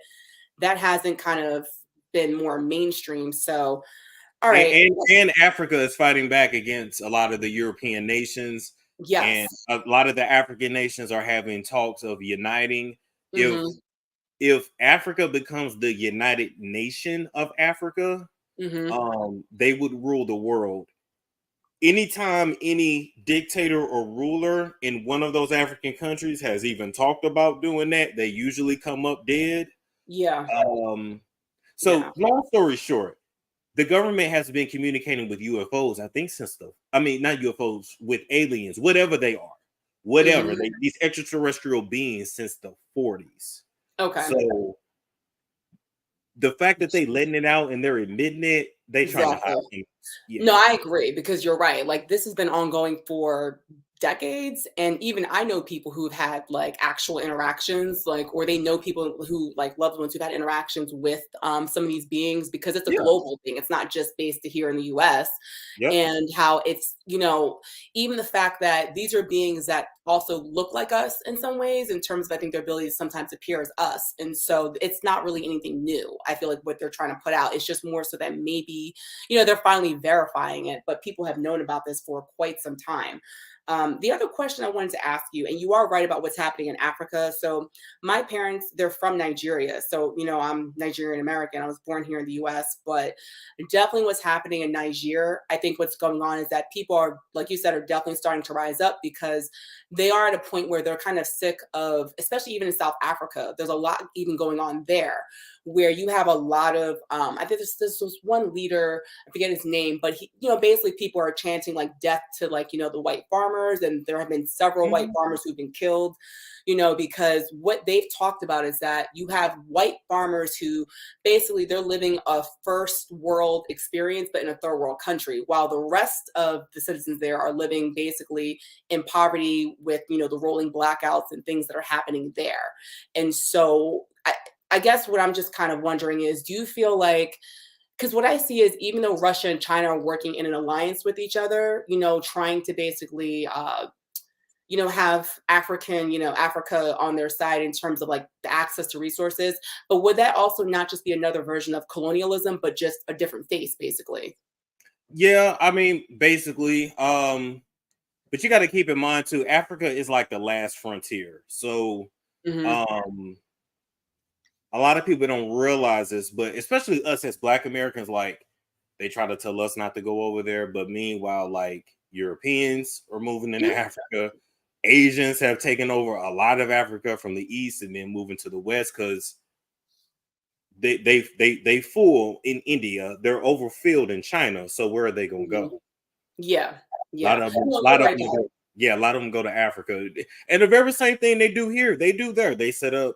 that hasn't kind of been more mainstream. So, all right. And Africa is fighting back against a lot of the European nations, and Yes. a lot of the African nations are having talks of uniting. If Mm-hmm. if Africa becomes the United Nation of Africa, Mm-hmm. they would rule the world. Anytime any dictator or ruler in one of those African countries has even talked about doing that, they usually come up dead. Yeah. So Yeah. long story short, the government has been communicating with UFOs, I think, not UFOs, with aliens, whatever they are, Mm-hmm. these extraterrestrial beings since the 40s. Okay. So the fact that they letting it out and they're admitting it, they trying to hide Exactly. things. Yeah. No, I agree, because you're right. Like, this has been ongoing for decades, and even I know people who've had like actual interactions, like, or they know people who, like, loved ones who've had interactions with some of these beings, because it's a Yeah. global thing. It's not just based here in the US. Yep. And how it's, even the fact that these are beings that also look like us in some ways, in terms of, I think, their ability to sometimes appear as us. And so it's not really anything new. I feel like what they're trying to put out, it's just more so that maybe, they're finally verifying it, but people have known about this for quite some time. The other question I wanted to ask you, and you are right about what's happening in Africa. So my parents, they're from Nigeria. So, I'm Nigerian American. I was born here in the US, but definitely what's happening in Niger, I think what's going on is that people are, like you said, are definitely starting to rise up, because they are at a point where they're kind of sick of, especially even in South Africa, there's a lot even going on there, where you have a lot of, I think this was one leader, I forget his name, but he, basically people are chanting like death to, like, the white farmers. And there have been several white Mhm. farmers who've been killed, because what they've talked about is that you have white farmers who basically they're living a first world experience, but in a third world country, while the rest of the citizens there are living basically in poverty with, the rolling blackouts and things that are happening there. And so I guess what I'm just kind of wondering is, do you feel like, because what I see is, even though Russia and China are working in an alliance with each other, trying to basically, have Africa on their side in terms of like the access to resources, but would that also not just be another version of colonialism, but just a different face, basically? Yeah, I mean, basically, but you got to keep in mind too, Africa is like the last frontier. So, Hmm. um, a lot of people don't realize this, but especially us as Black Americans, like they try to tell us not to go over there, but meanwhile, like Europeans are moving into Africa, Asians have taken over a lot of Africa from the east and then moving to the west because they full in India, they're overfilled in China. So where are they gonna Hmm. go? Yeah, A lot yeah. of them, No, a lot you're of right them though. go, yeah, a lot of them go to Africa. And the very same thing they do here, they do there. They set up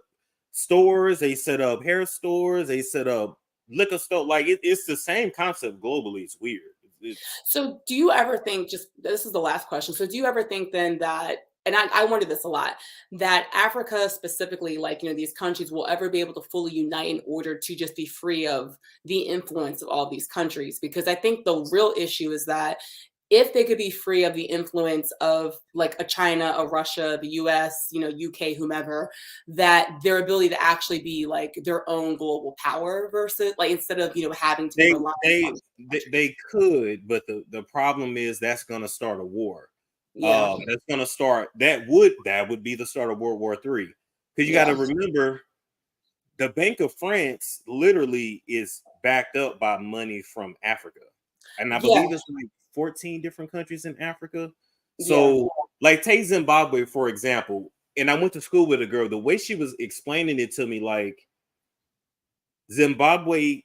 stores, they set up hair stores, they set up liquor store. Like it's the same concept globally. It's weird. It's So do you ever think, just this is the last question, so do you ever think then that, and I wonder this a lot, that Africa specifically, like, these countries will ever be able to fully unite in order to just be free of the influence of all these countries? Because I think the real issue is that if they could be free of the influence of like a China, a Russia, the US, UK, whomever, that their ability to actually be like their own global power, versus like, instead of, having to be they reliant on they these they, countries. they could, but the problem is that's gonna start a war. Yeah. That's gonna start that would be the start of World War III. Because you got Yeah. to remember the Bank of France literally is backed up by money from Africa. And I Yeah. believe it's like 14 different countries in Africa. Yeah. So, like, take Zimbabwe, for example. And I went to school with a girl. The way she was explaining it to me, like, Zimbabwe,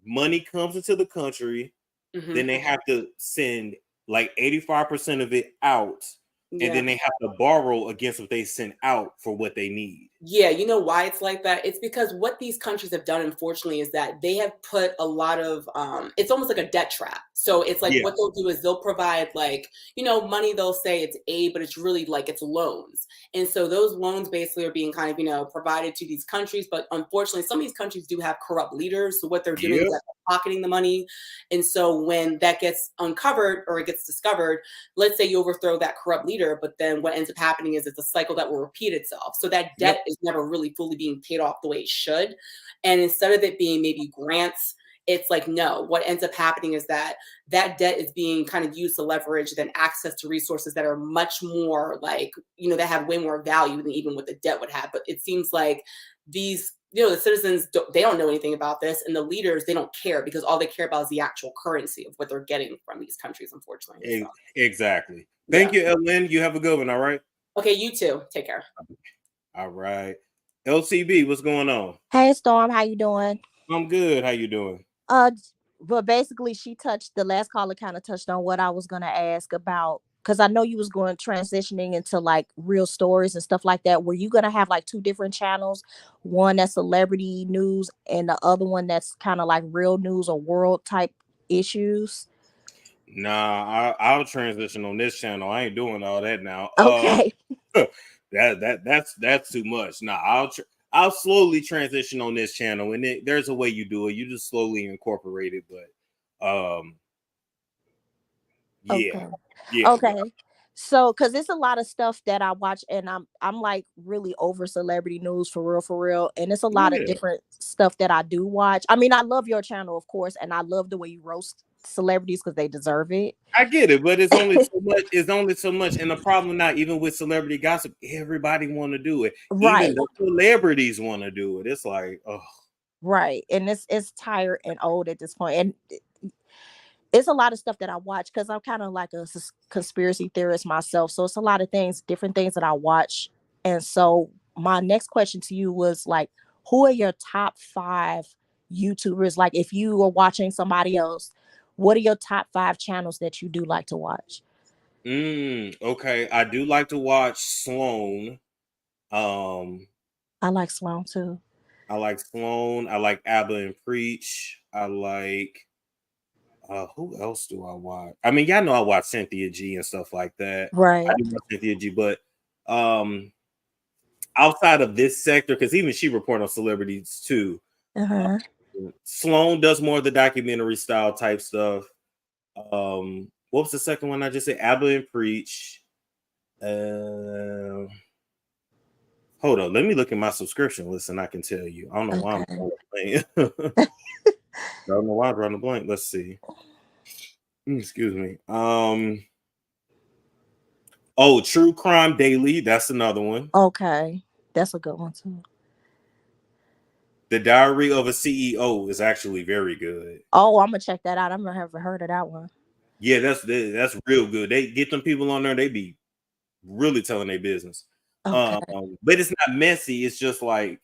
money comes into the country, Hmm. then they have to send like 85% of it out, and Yeah. then they have to borrow against what they send out for what they need. Yeah, you know why it's like that? It's because what these countries have done, unfortunately, is that they have put a lot of it's almost like a debt trap. So it's like Yeah. what they'll do is they'll provide like, money, they'll say it's aid, but it's really like it's loans. And so those loans basically are being kind of, provided to these countries. But unfortunately, some of these countries do have corrupt leaders. So what they're doing is Yep. that they're pocketing the money. And so when that gets uncovered or it gets discovered, let's say you overthrow that corrupt leader, but then what ends up happening is it's a cycle that will repeat itself. So that Yep. debt is never really fully being paid off the way it should. And instead of it being maybe grants, it's like, no, what ends up happening is that debt is being kind of used to leverage then access to resources that are much more like, that have way more value than even what the debt would have. But it seems like these, the citizens, they don't know anything about this. And the leaders, they don't care because all they care about is the actual currency of what they're getting from these countries, unfortunately. So, Exactly. yeah. Thank you, Ellen. You have a good one. All right. Okay, you too. Take care. All right. LCB, what's going on? Hey Storm, how you doing? I'm good. How you doing? Uh, but basically, the last caller kind of touched on what I was gonna ask about because I know you was going transitioning into like real stories and stuff like that. Were you gonna have like two different channels, one that's celebrity news and the other one that's kind of like real news or world type issues? Nah, I'll transition on this channel. I ain't doing all that now. Okay, That's too much. Nah, I'll slowly transition on this channel, and there's a way you do it. You just slowly incorporate it, but yeah, okay, yeah, okay. So, cause it's a lot of stuff that I watch, and I'm like really over celebrity news for real, and it's a lot of yeah. different stuff that I do watch. I mean, I love your channel, of course, and I love the way you roast celebrities because they deserve it. I get it, but it's only so much. It's only so much, and the problem now, even with celebrity gossip, everybody want to do it. Even Right, the celebrities want to do it. It's like, oh, right, and it's tired and old at this point, and it's a lot of stuff that I watch because I'm kind of like a conspiracy theorist myself. So it's a lot of things, different things that I watch. And so my next question to you was like, who are your top five YouTubers? Like, if you are watching somebody else, what are your top five channels that you do like to watch? okay. I do like to watch Sloan. Um, I like Sloan too. I like Sloan. I like Abba and Preach. I like who else do I watch? I mean, y'all know I watch Cynthia G and stuff like that. I Right. do watch Cynthia G, but um outside of this sector, because even she report on celebrities too. Uh, Uh-huh. Sloan does more of the documentary style type stuff. What was the second one I just said? Abba and Preach. Uh, hold on, let me look at my subscription list and I can tell you. I don't know why I'm Okay. drawing a blank. I don't know why I'm drawing a blank. Let's see. Excuse me. Oh, True Crime Daily. That's another one. Okay. That's a good one too. The Diary of a CEO is actually very good. Oh, I'm gonna check that out. I've never heard of that one. Yeah, that's real good. They get them people on there. They be really telling their business. Okay. But it's not messy. It's just like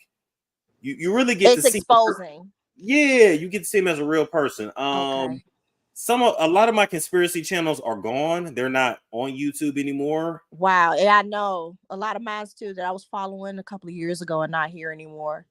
you really get to It's see. exposing. Yeah, you get to see him as a real person. Okay. A lot of my conspiracy channels are gone. They're not on YouTube anymore. Wow. Yeah, I know a lot of mines too that I was following a couple of years ago and not here anymore.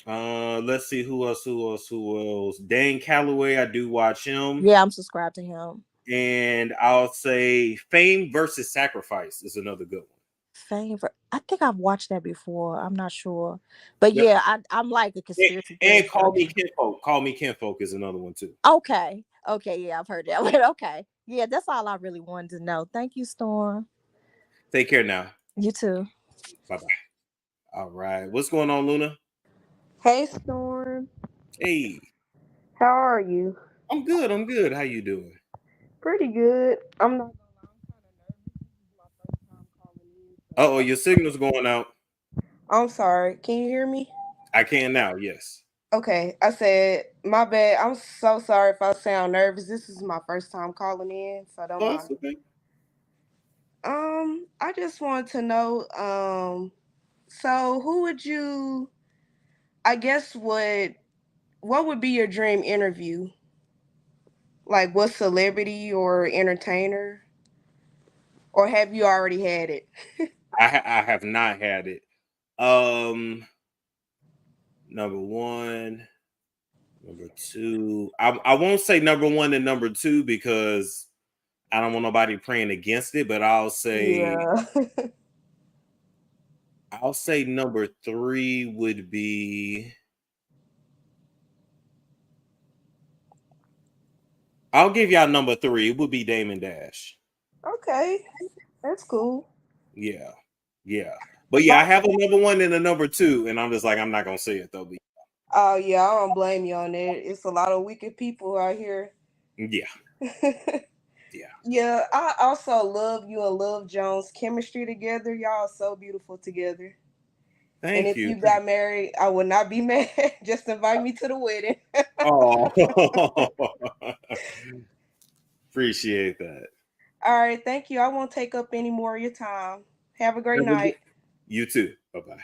Let's see who else. Dan Calloway, I do watch him. Yeah, I'm subscribed to him. And I'll say Fame versus Sacrifice is another good one. Favorite. I think I've watched that before. I'm not sure. But Yep. yeah, I'm like a And, conspiracy and theorist. Call Me Kinfolk. Call Me Kinfolk is another one too. Okay. Okay, yeah, I've heard that one. Okay. Yeah, that's all I really wanted to know. Thank you, Storm. Take care now. You too. Bye bye. All right. What's going on, Luna? Hey Storm, Hey, how are you? I'm good. I'm good. How you doing? Pretty good. I'm not gonna lie, I'm kind of nervous. This is my first time calling in. Oh, your signal's going out. I'm sorry. Can you hear me? I can now. Yes. Okay, I said my bad. I'm so sorry if I sound nervous. This is my first time calling in, so don't Oh, that's mind. okay. I just want to know, so who would you? I guess what what would be your dream interview? Like what celebrity or entertainer? Or have you already had it? I have not had it. Um, number one, number two. I won't say number one and number two because I don't want nobody praying against it, but Yeah. I'll say number three would be. I'll give y'all number three. It would be Damon Dash. Okay. That's cool. Yeah, yeah. But yeah, I have a number one and a number two, and I'm just like, I'm not gonna say it though. But Oh yeah, I don't blame you on that. It's a lot of wicked people out here. yeah, yeah. Yeah, I also love you and Love Jones chemistry together. Y'all are so beautiful together. And Thank if you. you got married, I would not be mad. Just invite me to the wedding. Oh, appreciate that. All right, thank you. I won't take up any more of your time. Have a great night. You too. Bye bye.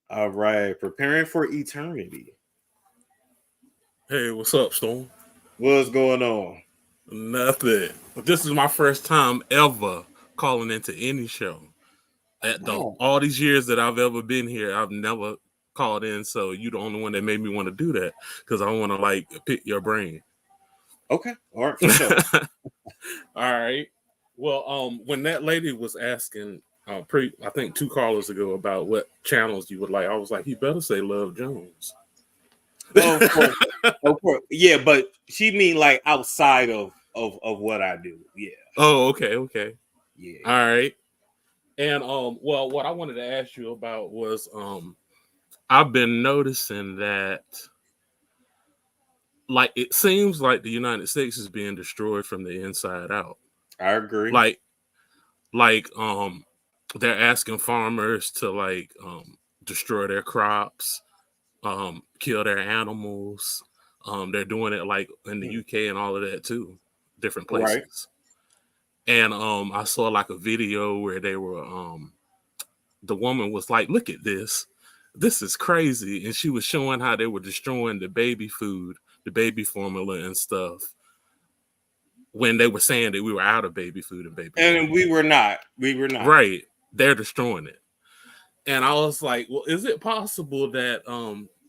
All right, preparing for eternity. Hey, what's up, Storm? What's going on? Nothing. This is my first time ever calling into any show. All these years that I've ever been here, I've never called in. So you're the only one that made me want to do that because I want to like pick your brain. Okay, all right, for sure. All right. Well, when that lady was asking, I think 2 callers ago about what channels you would like, I was like, you better say Love Jones. Oh, of course. Yeah, but she mean like outside of what I do. Yeah. Oh, okay. Yeah. All right. And well, what I wanted to ask you about was I've been noticing that like it seems like the United States is being destroyed from the inside out. I agree. Like they're asking farmers to like destroy their crops, kill their animals. They're doing it like in the UK and all of that too, different places. Right. And I saw like a video where they were the woman was like, look at this. This is crazy. And she was showing how they were destroying the baby food, the baby formula and stuff when they were saying that we were out of baby food and baby and formula. we were not. We were not. Right. They're destroying it. And I was like, well, is it possible that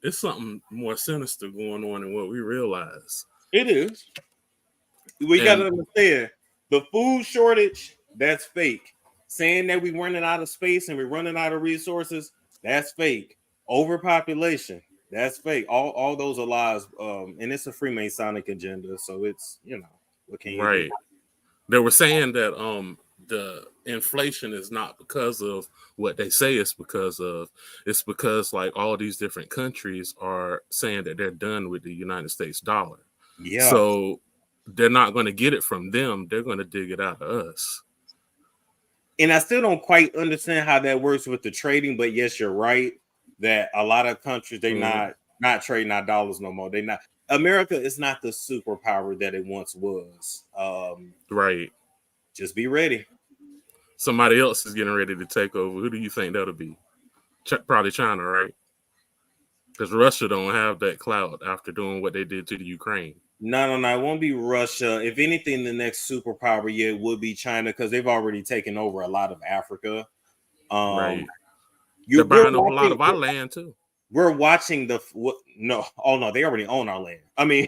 it's something more sinister going on than what we realize? It is. We got to understand the food shortage, that's fake. Saying that we're running out of space and we're running out of resources, that's fake. Overpopulation, that's fake. All those are lies. And it's a Freemasonic agenda. So it's, what can you do? They were saying that the inflation is not because of what they say it's because of. It's because like all these different countries are saying that they're done with the United States dollar. Yeah. So they're not going to get it from them. They're going to dig it out of us. And I still don't quite understand how that works with the trading, but yes, you're right that a lot of countries they not trading our dollars no more. They not. America is not the superpower that it once was. Right. Just be ready. Somebody else is getting ready to take over. Who do you think that'll be? Probably China, right? Because Russia don't have that clout after doing what they did to the Ukraine. No. It won't be Russia. If anything, the next superpower, it would be China because they've already taken over a lot of Africa. Right. They're buying a lot of our land too. We're watching they already own our land. I mean,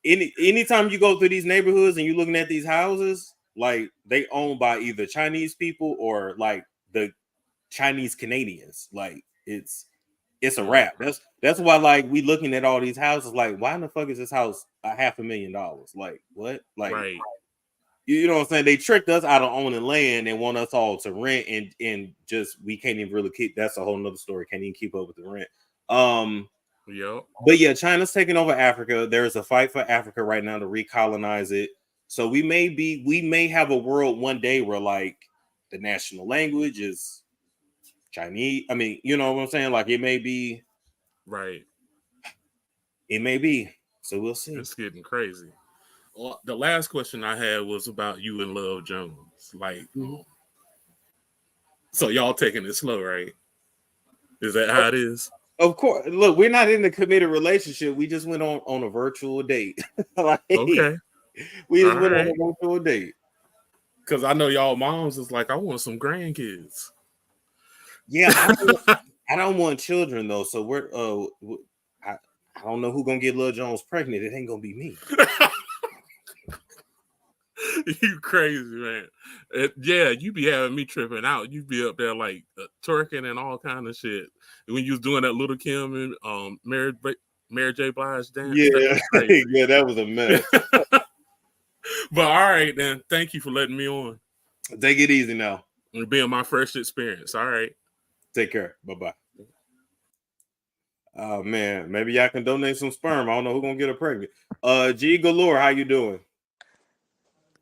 anytime you go through these neighborhoods and you're looking at these houses, like they owned by either Chinese people or like the Chinese Canadians. Like it's a wrap. That's why like we looking at all these houses like, why in the fuck is this house $500,000? Like what? Like right. You know what I'm saying? They tricked us out of owning land and want us all to rent and just we can't even really keep. That's a whole nother story. Can't even keep up with the rent. Yep. But yeah, China's taking over Africa. There's a fight for Africa right now to recolonize it. So we may have a world one day where like the national language is Chinese. I mean, you know what I'm saying? Like it may be. Right. It may be. So we'll see. It's getting crazy. Well, the last question I had was about you and Love Jones. Like, so y'all taking it slow, right? Is that how it is? Of course, look, we're not in a committed relationship. We just went on a virtual date. Like, Okay. we just All went on right. a virtual date. Because I know y'all moms is like, I want some grandkids. Yeah, I don't want children though. So we're I, I don't know who gonna get Lil Jones pregnant. It ain't gonna be me. You crazy, man. Yeah, you be having me tripping out. You be up there like twerking and all kind of shit. And when you was doing that Little Kim and Mary J. Blige dance, that Yeah, was crazy. yeah, that was a mess. But all right, then. Thank you for letting me on. Take it easy now. And being my first experience. All right. Take care. Bye bye. Oh man, maybe y'all can donate some sperm. I don't know who's gonna get her pregnant. G Galore, how you doing?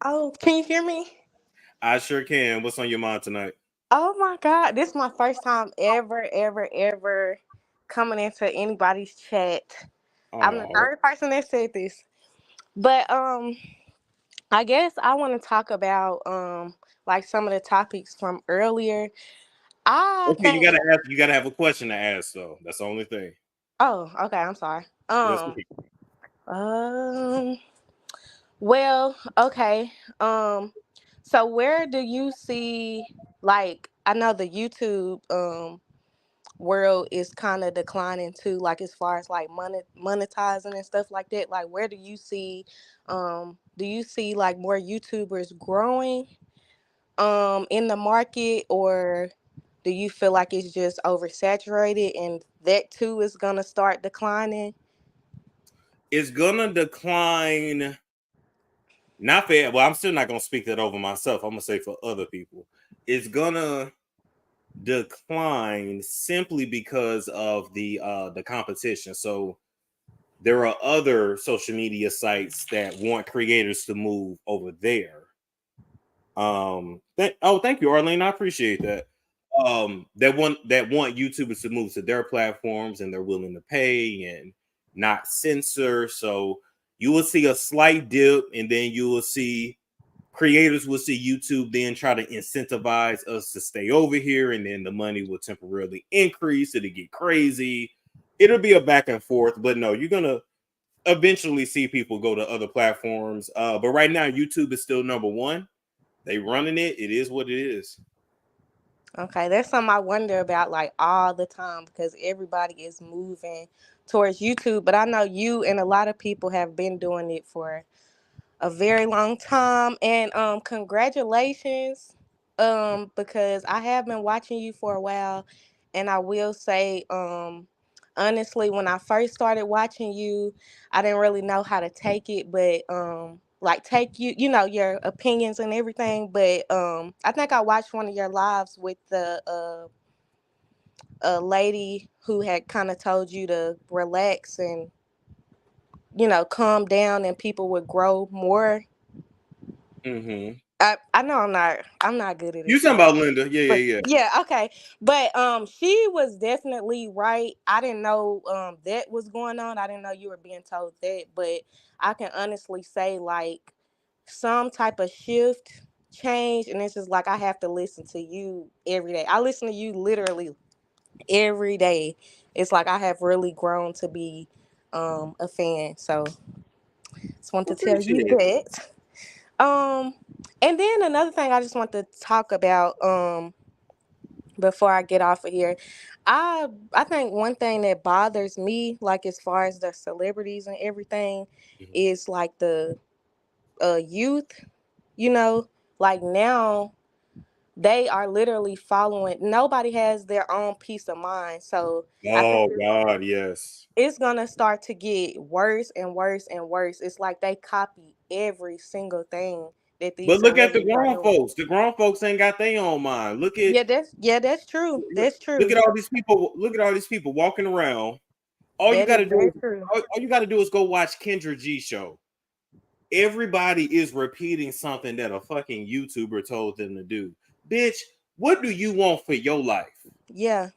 Oh, can you hear me? I sure can. What's on your mind tonight? Oh my God, this is my first time ever coming into anybody's chat. I'm the Oh, third person that said this. But I guess I want to talk about like some of the topics from earlier. I okay. think You gotta have a question to ask though. That's the only thing. oh, okay, I'm sorry. Yes. Um well, okay. So where do you see, like, I know the YouTube world is kind of declining too, like as far as like monetizing and stuff like that. Like, where do you see like more YouTubers growing in the market, or do you feel like it's just oversaturated and that too is gonna start declining? It's gonna decline. Not fair. Well, I'm still not gonna speak that over myself. I'm gonna say for other people. It's gonna decline simply because of the competition. So there are other social media sites that want creators to move over there. Thank you, Arlene. I appreciate that. That want YouTubers to move to their platforms and they're willing to pay and not censor. So you will see a slight dip, and then you will see creators will see YouTube then try to incentivize us to stay over here, and then the money will temporarily increase. It'll get crazy. It'll be a back and forth, but no, you're gonna eventually see people go to other platforms. But right now, YouTube is still number one. They running it. It is what it is. Okay, that's something I wonder about like all the time because everybody is moving towards YouTube. But I know you and a lot of people have been doing it for a very long time. And congratulations. Because I have been watching you for a while, and I will say, honestly, when I first started watching you, I didn't really know how to take it, but like take your opinions and everything. But I think I watched one of your lives with the a lady who had kind of told you to relax and calm down, and people would grow more. Mm-hmm. I know I'm not good at You talking about explaining, Linda? Yeah, but yeah, yeah. yeah, okay. But she was definitely right. I didn't know that was going on. I didn't know you were being told that, but I can honestly say like some type of shift change, and it's just like I have to listen to you every day. I listen to you literally every day. It's like I have really grown to be a fan. So just want to tell you Appreciate it. that. Um, and then another thing I just want to talk about before I get off of here, I think one thing that bothers me, like as far as the celebrities and everything, Mhm. is like the youth. You know, like now they are literally following. Nobody has their own peace of mind, so I think Oh God, yes. it's gonna start to get worse and worse and worse. It's like they copy every single thing that these But look at the celebrities are grown doing. folks. The grown folks ain't got their own mind. Yeah, that's true. That's Look true. at all these people. Look at all these people walking around. That is very true. All you got to do is go watch Kendra G show. Everybody is repeating something that a fucking YouTuber told them to do. Bitch, what do you want for your life? Yeah,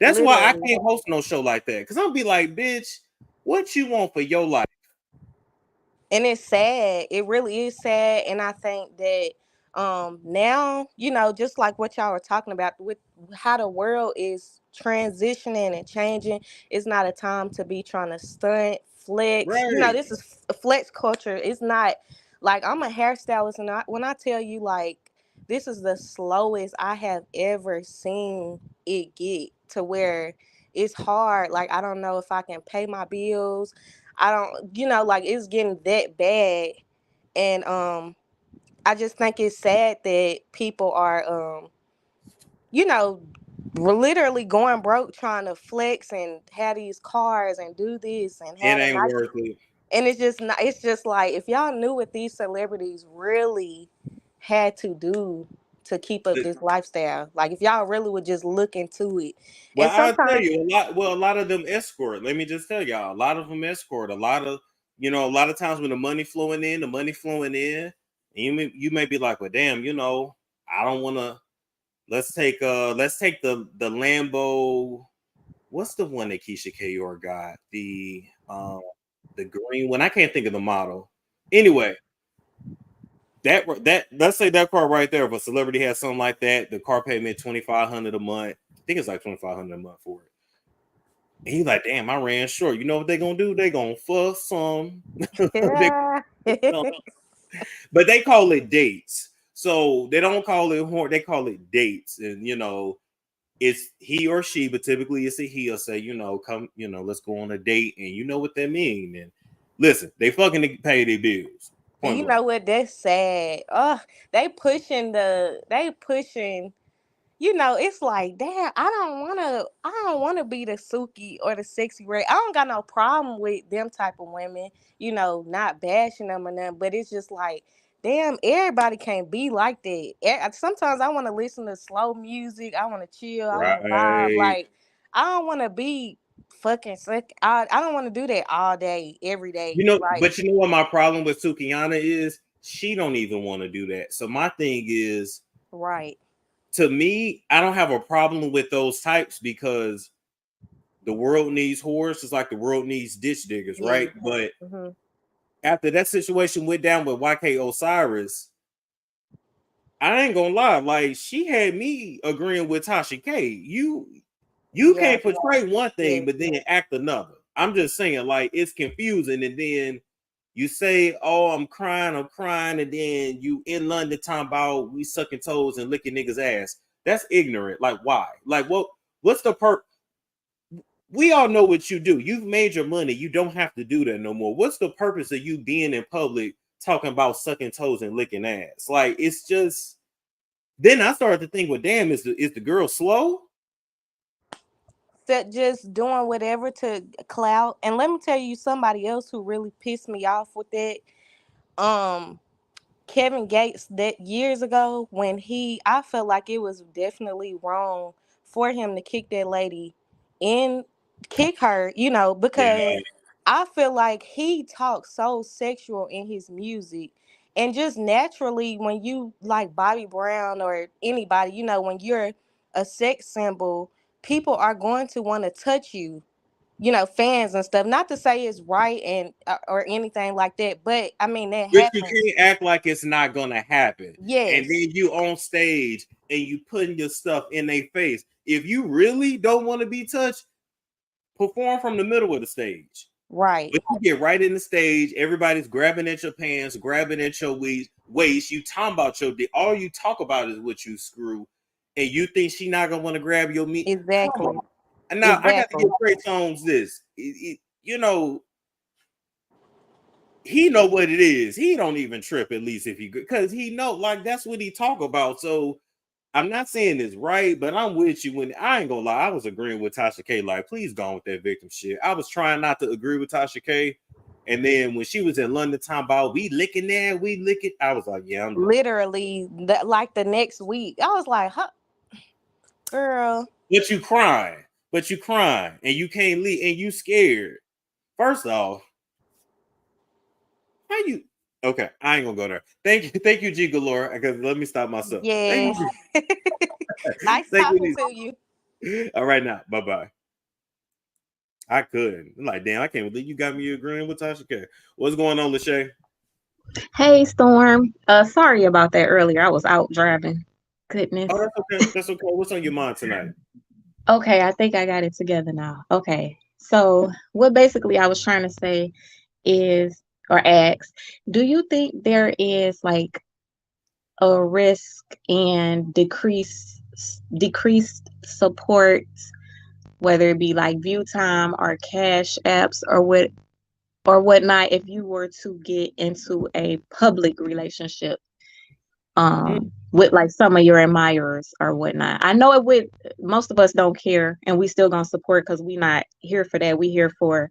That's why I literally. can't host no show like that. Cause I'll be like, bitch, what you want for your life? And it's sad. It really is sad. And I think that Now, just like what y'all were talking about with how the world is transitioning and changing, it's not a time to be trying to stunt, flex. Right. This is flex culture. It's not like I'm a hairstylist, and when I tell you, like, this is the slowest I have ever seen it get to where it's hard. Like, I don't know if I can pay my bills. I don't, like, it's getting that bad. And I just think it's sad that people are, we're literally going broke trying to flex and have these cars and do this and It have a ain't nice. worth it. And it's just not. It's just like, if y'all knew what these celebrities really had to do to keep up this lifestyle, like if y'all really would just look into it. Well, And I'll tell sometimes, you a lot. Well, a lot of them escort. Let me just tell y'all, a lot of them escort. A lot of times when the money flowing in, and you may be like, well, damn, I don't want to. Let's take the Lambo. What's the one that Keisha Kayor got? The green one. I can't think of the model. Anyway, that let's say that car right there. If a celebrity has something like that, the car payment $2,500 a month. I think it's like $2,500 a month for it. And he's like, damn, I ran short. You know what they're gonna do? They're gonna fuss some. yeah. But they call it dates. So they don't call it horn, they call it dates. And it's he or she, but typically it's a he, or say, come, let's go on a date, and you know what that means. And listen, they fucking pay their bills. And Point you blank. know what? That's sad. They pushing. It's like, damn, I don't wanna be the Suki or the sexy red. I don't got no problem with them type of women, not bashing them or nothing, but it's just like, damn, everybody can't be like that. Sometimes I wanna listen to slow music, I wanna chill, I wanna vibe. Right. Like, I don't wanna be fucking sick. I don't wanna do that all day, every day. Like, But you know what my problem with Sukiyana is? She don't even want to do that. So my thing is, right. to me, I don't have a problem with those types, because the world needs whores just like the world needs ditch diggers, Yeah. right? But Hmm. after that situation went down with YK Osiris, I ain't gonna lie, like, she had me agreeing with Tasha K. You Yeah. can't portray one thing Yes. but then act another. I'm just saying, like, it's confusing, and then you say, "Oh, I'm crying," and then you in London talking about we sucking toes and licking niggas' ass. That's ignorant. Like, why? Like, what's the we all know what you do. You've made your money. You don't have to do that no more. What's the purpose of you being in public talking about sucking toes and licking ass? Like, it's just. Then I started to think, well, damn, is the girl slow? That just doing whatever to clout. And let me tell you, somebody else who really pissed me off with that. Um, Kevin Gates, that years ago, when I felt like it was definitely wrong for him to kick that lady in, kick her, because Yeah, I feel like he talks so sexual in his music. And just naturally, when you like Bobby Brown or anybody, when you're a sex symbol, people are going to want to touch you, fans and stuff. Not to say it's right and or anything like that, but I mean, that but you happens. can't act like it's not gonna happen. And Yes, then you on stage and you putting your stuff in their face. If you really don't want to be touched, perform from the middle of the stage. right. But you get right in the stage, everybody's grabbing at your pants, grabbing at your waist. You talking about your dick. All you talk about is what you screw, and you think she not gonna want to grab your meat? Come Exactly. on. And now I got to Exactly. give Trey Songz this. He know what it is. He don't even trip, at least if he, because he know, like, that's what he talk about. So I'm not saying it's right, but I'm with you. When I ain't gonna lie, I was agreeing with Tasha K. Like, please go on with that victim shit. I was trying not to agree with Tasha K. And then when she was in London talking about we licking there, we licking, I was like, yeah, I'm done. Literally, like the next week, I was like, huh, girl. But you crying, and you can't leave, and you scared. First off, how you? Okay, I ain't gonna go there. Thank you, G Galore. Because let me stop myself. Thank Yes. you. Nice Thank talking to you. you. All right, now, bye bye. I couldn't. I'm like, damn, I can't believe you got me agreeing with Tasha K. What's going on, Lachey? Hey, Storm. Sorry about that earlier. I was out driving. Goodness. Oh, that's okay. That's okay. What's on your mind tonight? Okay, I think I got it together now. Okay. So, what basically I was trying to say is, or ask, do you think there is like a risk and decreased support, whether it be like view time or cash apps or whatnot, if you were to get into a public relationship with like some of your admirers or whatnot? I know it would, most of us don't care and we still gonna support because we not here for that. We here for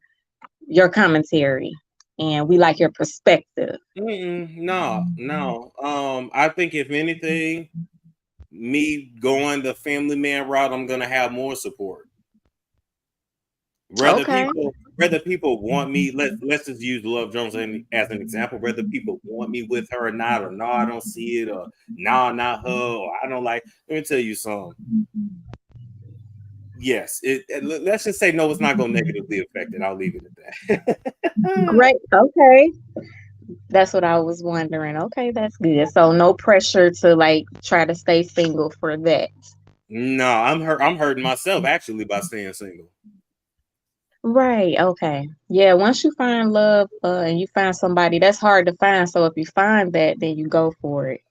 your commentary and we like your perspective. No, no. I think if anything, me going the family man route, I'm gonna have more support. Okay. Whether people want me, let's just use Love Jones as an example. Whether people want me with her or not, or no, I don't see it, or no, not her, or I don't like. Let me tell you something. Yes, let's just say no, it's not gonna negatively affect it. I'll leave it at that. Great. Okay. That's what I was wondering. Okay, that's good. So no pressure to like try to stay single for that. No, I'm hurting myself actually by staying single. Right. Okay. Yeah. Once you find love, and you find somebody, that's hard to find. So if you find that, then you go for it.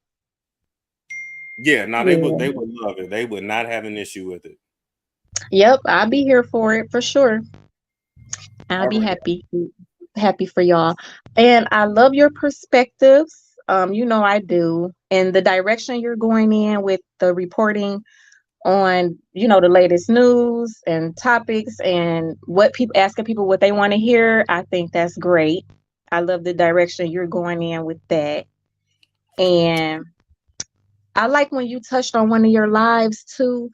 Yeah, no, Yeah. they would love it. They would not have an issue with it. Yep. I'll be here for it for sure. I'll All be right. happy for y'all. And I love your perspectives. I do. And the direction you're going in with the reporting on, the latest news and topics and what people asking people what they want to hear. I think that's great. I love the direction you're going in with that. And I like when you touched on one of your lives too,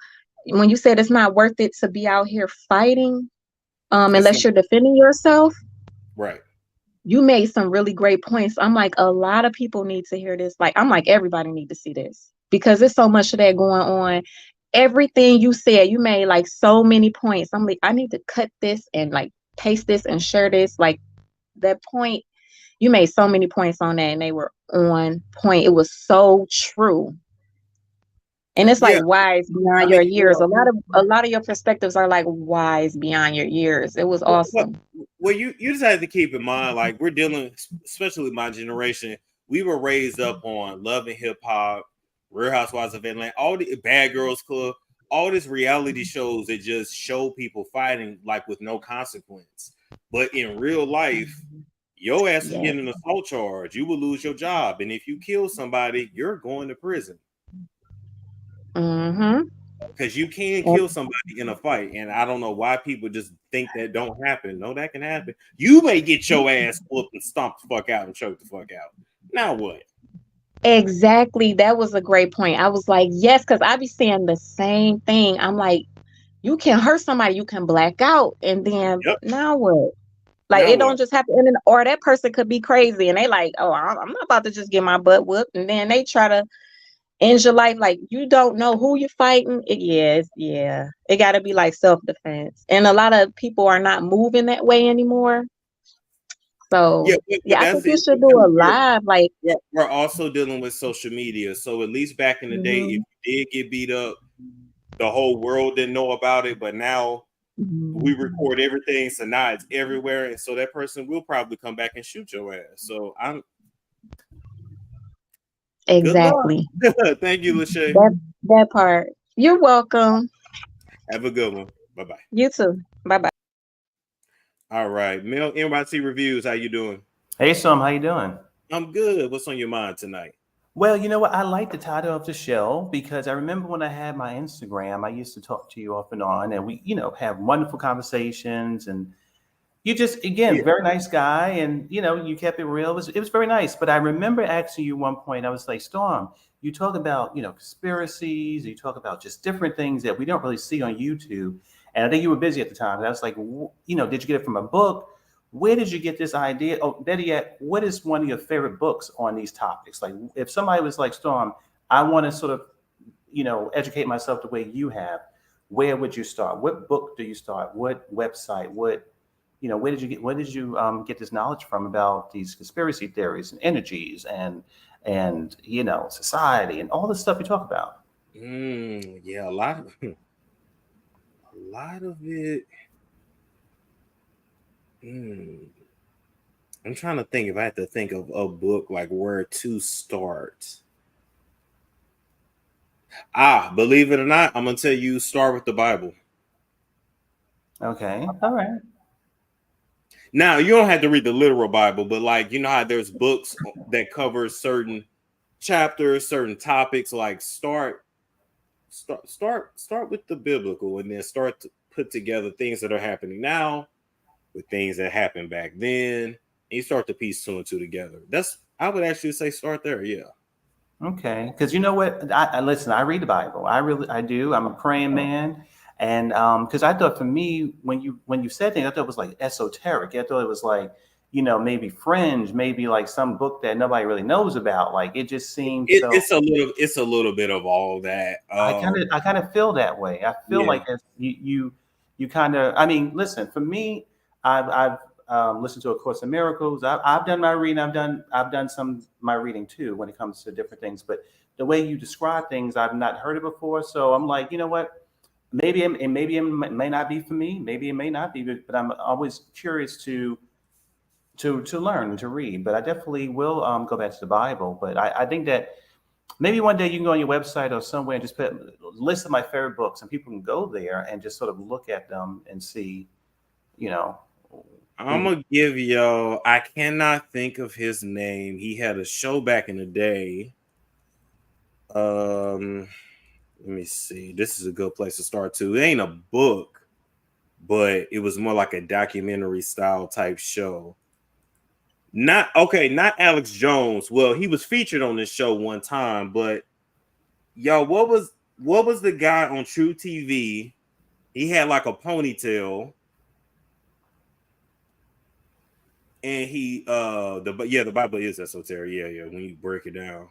when you said it's not worth it to be out here fighting, It's not unless you're defending yourself. right. You made some really great points. I'm like, a lot of people need to hear this. Like, I'm like, everybody need to see this because there's so much of that going on. Everything you said, you made like so many points. I'm like, I need to cut this and like paste this and share this. Like that point, you made so many points on that and they were on point. It was so true. And it's like Yeah, wise I beyond mean, your years. A lot of your perspectives are like wise beyond your years. It was well, awesome. you just have to keep in mind, like we're dealing, especially my generation, we were raised up on Love and Hip Hop, Real Housewives of Atlanta, all the Bad Girls Club, all these reality shows that just show people fighting like with no consequence. But in real life, your ass is Yeah. getting an assault charge. You will lose your job, and if you kill somebody, you're going to prison. Mm-hmm. Because you can kill somebody in a fight, and I don't know why people just think that don't happen. No, that can happen. You may get your ass whooped and stomped the fuck out and choked the fuck out. Now what? Exactly. That was a great point. I was like, yes, because I be saying the same thing. I'm like, you can hurt somebody, you can black out, and then Yep. now what? Like Now it what? don't just happen, and then, or that person could be crazy, and they like, oh, I'm not about to just get my butt whooped, and then they try to end your life. Like you don't know who you're fighting. Yeah. It got to be like self defense, and a lot of people are not moving that way anymore. Yeah, So but yeah, I that's think you it should do because a live, like. we're also dealing with social media. So at least back in the day, if Mhm, you did get beat up, the whole world didn't know about it. But now we mhm. record everything, so now it's everywhere, and so that person will probably come back and shoot your ass. So I'm good luck. Exactly. Thank you, Lachey. That part. You're welcome. Have a good one. Bye bye. You too. Bye bye. All right, Mel NYC Reviews. How you doing? Hey, Sam, how you doing? I'm good. What's on your mind tonight? Well, you know what? I like the title of the show because I remember when I had my Instagram, I used to talk to you off and on, and we, have wonderful conversations. And you just, again, Yeah. very nice guy, and you kept it real. It was very nice. But I remember asking you one point, I was like, Storm, you talk about conspiracies, you talk about just different things that we don't really see on YouTube. And I think you were busy at the time. And I was like, did you get it from a book? Where did you get this idea? Oh, better yet, what is one of your favorite books on these topics? Like, if somebody was like, Storm, I want to sort of, educate myself the way you have, where would you start? What book do you start? What website? What where did you get this knowledge from about these conspiracy theories and energies and society and all the stuff you talk about? Yeah, a lot of a lot of it. Mm, I'm trying to think if I had to think of a book like where to start. Believe it or not, I'm gonna tell you start with the Bible. Okay, all right. Now you don't have to read the literal Bible, but like you know how there's books that cover certain chapters, certain topics. Like start with the biblical, and then start to put together things that are happening now with things that happened back then, and you start to piece two and two together. I would actually say start there. Yeah. Okay, because you know what? I listen. I read the Bible. I do. I'm a praying man, and because I thought for me, when you said things, I thought it was like esoteric. I thought it was like maybe fringe, maybe like some book that nobody really knows about. Like it just seemed so. It's a little bit of all that. I kind of feel that way. I feel Yeah. like you kind of. I mean, listen. For me, I've listened to A Course in Miracles. I've done my reading. I've done some my reading too when it comes to different things. But the way you describe things, I've not heard it before. So I'm like, you know what? Maybe it may not be for me. Maybe it may not be. But I'm always curious to learn and to read. But I definitely will go back to the Bible. But I think that maybe one day you can go on your website or somewhere and just put a list of my favorite books, and people can go there and just sort of look at them and see, you know, I'm we. gonna give y'all. I cannot think of his name. He had a show back in the day. Um, Let me see. This is a good place to start too. It ain't a book, but it was more like a documentary style type show. Not Alex Jones. Well, he was featured on this show one time, but yo, what was the guy on True TV? He had like a ponytail, and the Bible is esoteric. Yeah. When you break it down,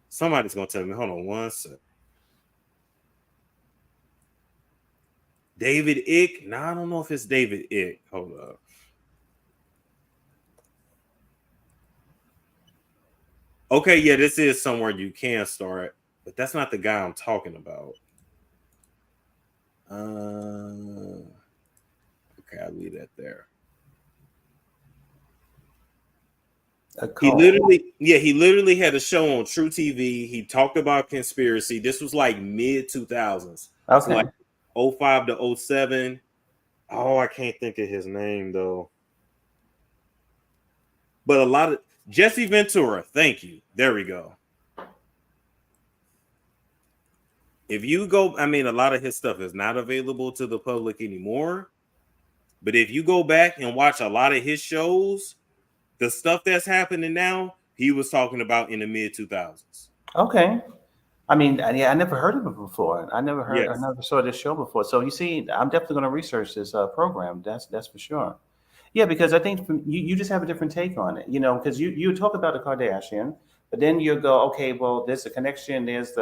somebody's gonna tell me. Hold on one sec. David Ick? No, I don't know if it's David Ick. Hold up. Okay, yeah, this is somewhere you can start, but that's not the guy I'm talking about. Okay, I'll leave that there. A cult. He literally had a show on True TV. He talked about conspiracy. This was like mid 2000s. So Okay. like 05 to 07. Oh, I can't think of his name though. But a lot of Jesse Ventura. Thank you. There we go. If you go, I mean, a lot of his stuff is not available to the public anymore. But if you go back and watch a lot of his shows, the stuff that's happening now, he was talking about in the mid 2000s. Okay. I mean, yeah, I never heard of it before. I Yes. never saw this show before. So you see, I'm definitely going to research this program. That's for sure. Yeah, because I think you just have a different take on it, because you talk about the Kardashian, but then you go, okay, well, there's a connection, there's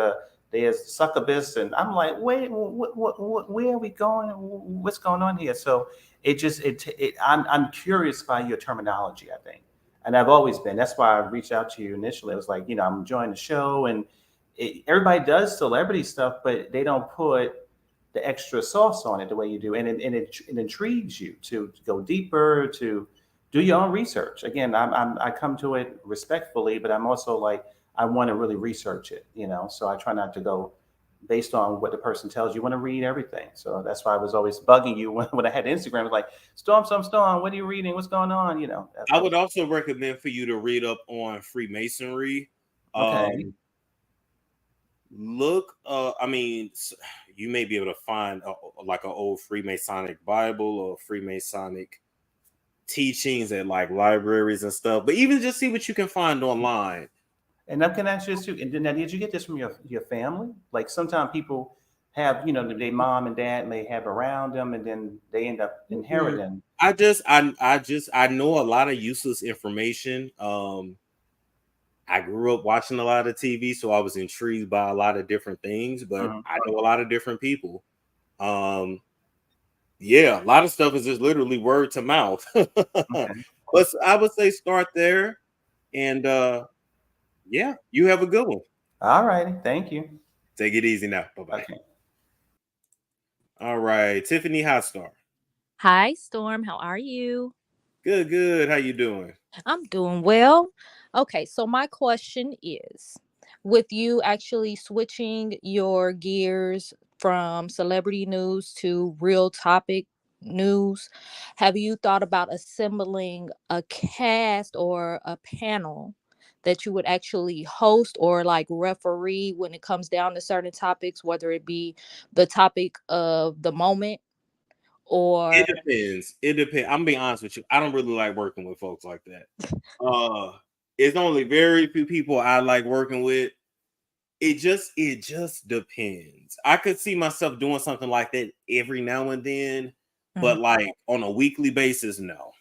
succubus, and I'm like, wait, where are we going? What's going on here? So I'm curious by your terminology, I think, and I've always been. That's why I reached out to you initially. It was like, I'm enjoying the show, and everybody does celebrity stuff, but they don't put the extra sauce on it the way you do, and it intrigues you to go deeper, to do your own research. Again, I come to it respectfully, but I'm also like I want to really research it, So I try not to go based on what the person tells you. Want to read everything, so that's why I was always bugging you when I had Instagram. I was like, Storm, what are you reading? What's going on? I would also recommend for you to read up on Freemasonry. Okay. I mean, you may be able to find like an old Freemasonic Bible or Freemasonic teachings at like libraries and stuff, but even just see what you can find online. And I can ask you this too. And now, did you get this from your family? Like sometimes people have, their mom and dad may have around them, and then they end up inheriting. I know a lot of useless information. I grew up watching a lot of TV, so I was intrigued by a lot of different things, but I know a lot of different people. Yeah, a lot of stuff is just literally word to mouth. Okay. But I would say start there, and yeah, you have a good one. All righty. Thank you. Take it easy now. Bye bye. Okay. All right, Tiffany Hotstar. Hi, Storm. How are you? Good, good. How you doing? I'm doing well. Okay, so my question is, with you actually switching your gears from celebrity news to real topic news, have you thought about assembling a cast or a panel that you would actually host or like referee when it comes down to certain topics, whether it be the topic of the moment or It depends. It depends. I'm being honest with you. I don't really like working with folks like that. It's only very few people I like working with. It just depends. I could see myself doing something like that every now and then, but Mhm. like on a weekly basis, no.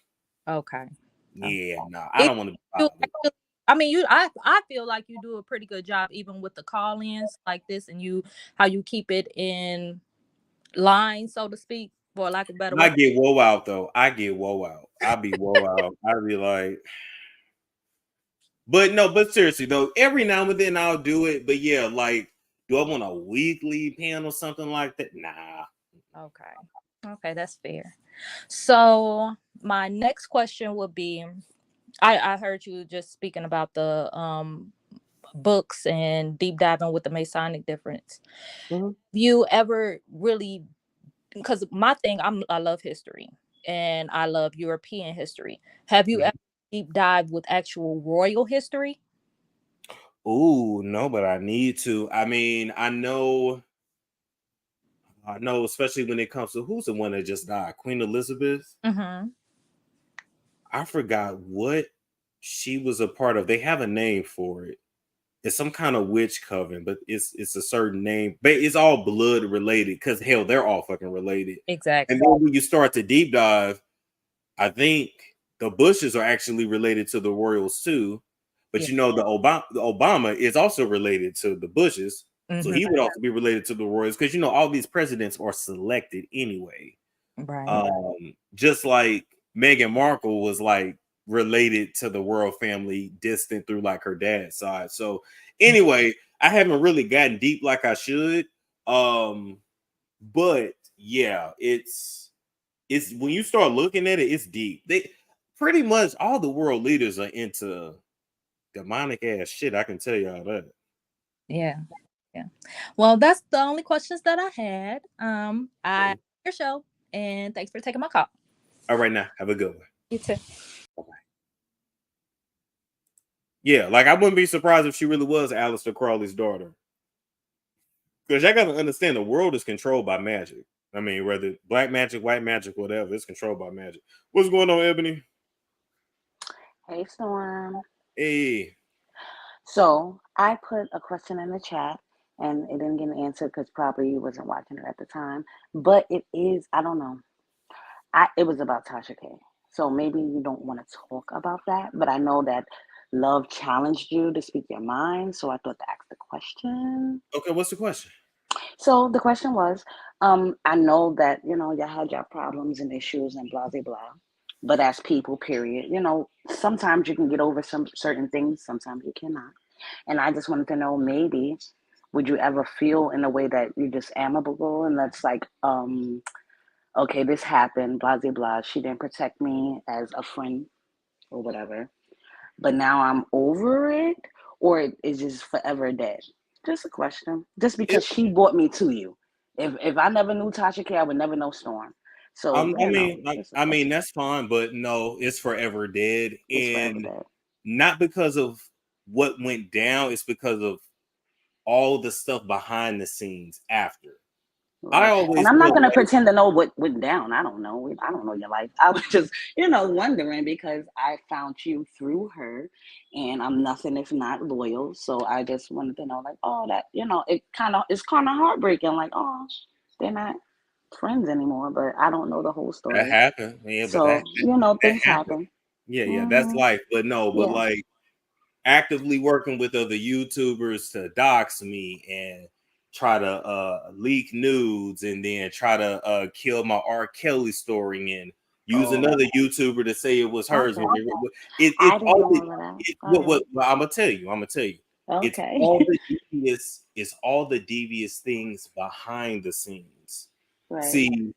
Okay. Yeah, no, I If don't want to be you bothered. actually, I mean, I feel like you do a pretty good job even with the call-ins like this, and you how you keep it in line, so to speak, for lack of a better I word. get woe out though. I get woe out. I be woe out. I be like, but no, but seriously though, every now and then I'll do it. But yeah, like, do I want a weekly panel, something like that? Nah. Okay. Okay, that's fair. So my next question would be, I heard you just speaking about the books and deep diving with the Masonic difference. Mhm. You ever really, because my thing, I love history and I love European history. Have you Mhm. ever deep dive with actual royal history? Ooh, no, but I need to. I mean, I know, especially when it comes to who's the one that just died, Queen Elizabeth. Mm-hmm. I forgot what she was a part of. They have a name for it. It's some kind of witch coven, but it's a certain name. But it's all blood related because hell, they're all fucking related. And Exactly. then when you start to deep dive, I think the Bushes are actually related to the royals too. But Yeah. you know, the Obama is also related to the Bushes. So Mm-hmm. he would also be related to the royals because you know all these presidents are selected anyway. Right. Just like Meghan Markle was like related to the royal family, distant through like her dad's side. So anyway, I haven't really gotten deep like I should. Um, but yeah, it's when you start looking at it, it's deep. They pretty much all the world leaders are into demonic ass shit. I can tell y'all that. Yeah. Yeah. Well, that's the only questions that I had. I Cool. your show, and thanks for taking my call. All right, now have a good one. You too. Bye-bye. Yeah, like I wouldn't be surprised if she really was Aleister Crowley's daughter. Because I gotta understand the world is controlled by magic. I mean, whether black magic, white magic, whatever, it's controlled by magic. What's going on, Ebony? Hey, Storm. Hey, So I put a question in the chat and it didn't get an answer because probably you wasn't watching it at the time. But it is, I don't know. It was about Tasha K. So maybe you don't want to talk about that, but I know that love challenged you to speak your mind. So I thought to ask the question. okay, what's the question? So the question was, I know that, you had your problems and issues and blah, blah, blah. But as people, period, sometimes you can get over some certain things, sometimes you cannot. And I just wanted to know, maybe would you ever feel in a way that you're just amicable and that's like, okay, this happened, blah, blah, blah. She didn't protect me as a friend or whatever. But now I'm over it, or it is just forever dead? Just a question. Just because It, she brought me to you. If I never knew Tasha K, I would never know Storm. So, I mean, like, just a I mean, question. that's fine, but no, it's forever dead, It's forever and dead. not because of what went down. It's because of all the stuff behind the scenes after. I Right. And always I'm not feel gonna like pretend to know what went down. I don't know. I don't know your life. I was just, wondering because I found you through her and I'm nothing if not loyal. So I just wanted to know, like, oh, that, it's kind of heartbreaking, like, oh, they're not friends anymore, but I don't know the whole that story. happened, yeah, but So, that things happened. happen. Yeah, yeah, that's Hmm. life. But no, but Yeah. like actively working with other YouTubers to dox me and try to leak nudes and then try to kill my R. Kelly story and use another YouTuber to say it was hers. Okay. It's I didn't all know all of that. what I'm gonna tell you. It's Okay. all the devious things behind the scenes. Right. See,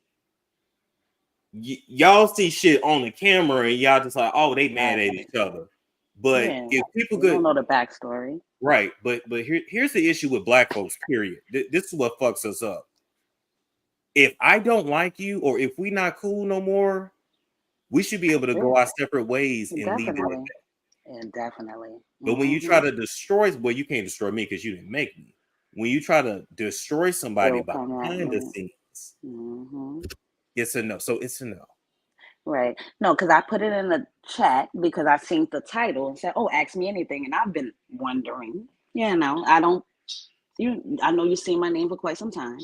y'all see shit on the camera and y'all just like, oh, they mad at each other. But Yeah. if people We could don't know the backstory. right, but here's the issue with black folks, period. This is what fucks us up. If I don't like you or if we not cool no more, we should be able to go our separate ways and leave it at Definitely. that. Yeah, definitely. But when you try to destroy, well, you can't destroy me because you didn't make me. When you try to destroy somebody They'll come at behind the me. scenes, Mm-hmm. it's a no. So it's a no. Right. No, because I put it in the chat because I seen the title and said, "Oh, ask me anything," and I've been wondering. You know, I don't. I know you've seen my name for quite some time,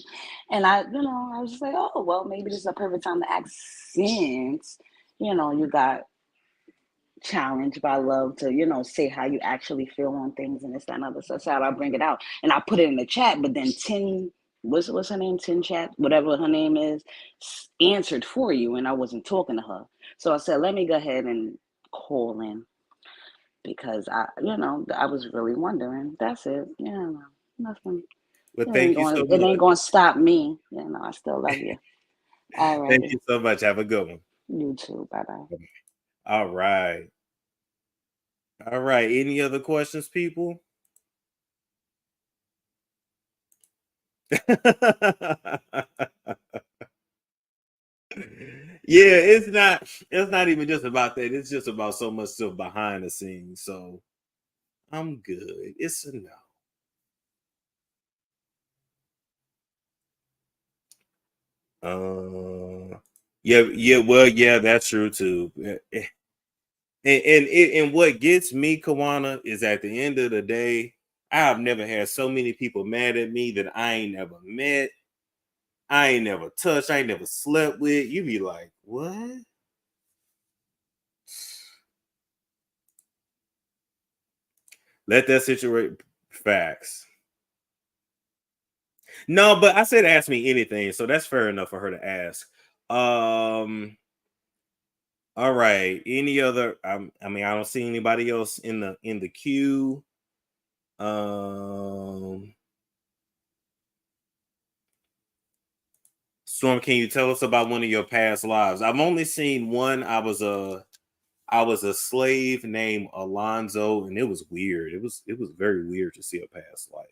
and I was just like, "Oh, well, maybe this is a perfect time to ask since, you got challenged by love to, say how you actually feel on things and this, that, and other." So that's how I bring it out, and I put it in the chat. But then what's her name? 10 chat, whatever her name is, answered for you, and I wasn't talking to her. So I said, let me go ahead and call in because I was really wondering. That's it. Yeah, nothing. Well, thank you so It ain't much. gonna stop me. I still love you. All right. Thank you so much. Have a good one. You too. Bye bye. All right. All right. Any other questions, people? Yeah, it's not even just about that. It's just about so much stuff behind the scenes. So I'm good. It's a no. Yeah, that's true too. And what gets me, Kawana, is at the end of the day, I've never had so many people mad at me that I ain't never met, I ain't never touched, I ain't never slept with. You be like, what? Let that situation facts. No, but I said ask me anything, so that's fair enough for her to ask. All right. Any other? I mean, I don't see anybody else in the queue. Storm, can you tell us about one of your past lives? I've only seen one. I was a slave named Alonzo, and it was weird. It was very weird to see a past life.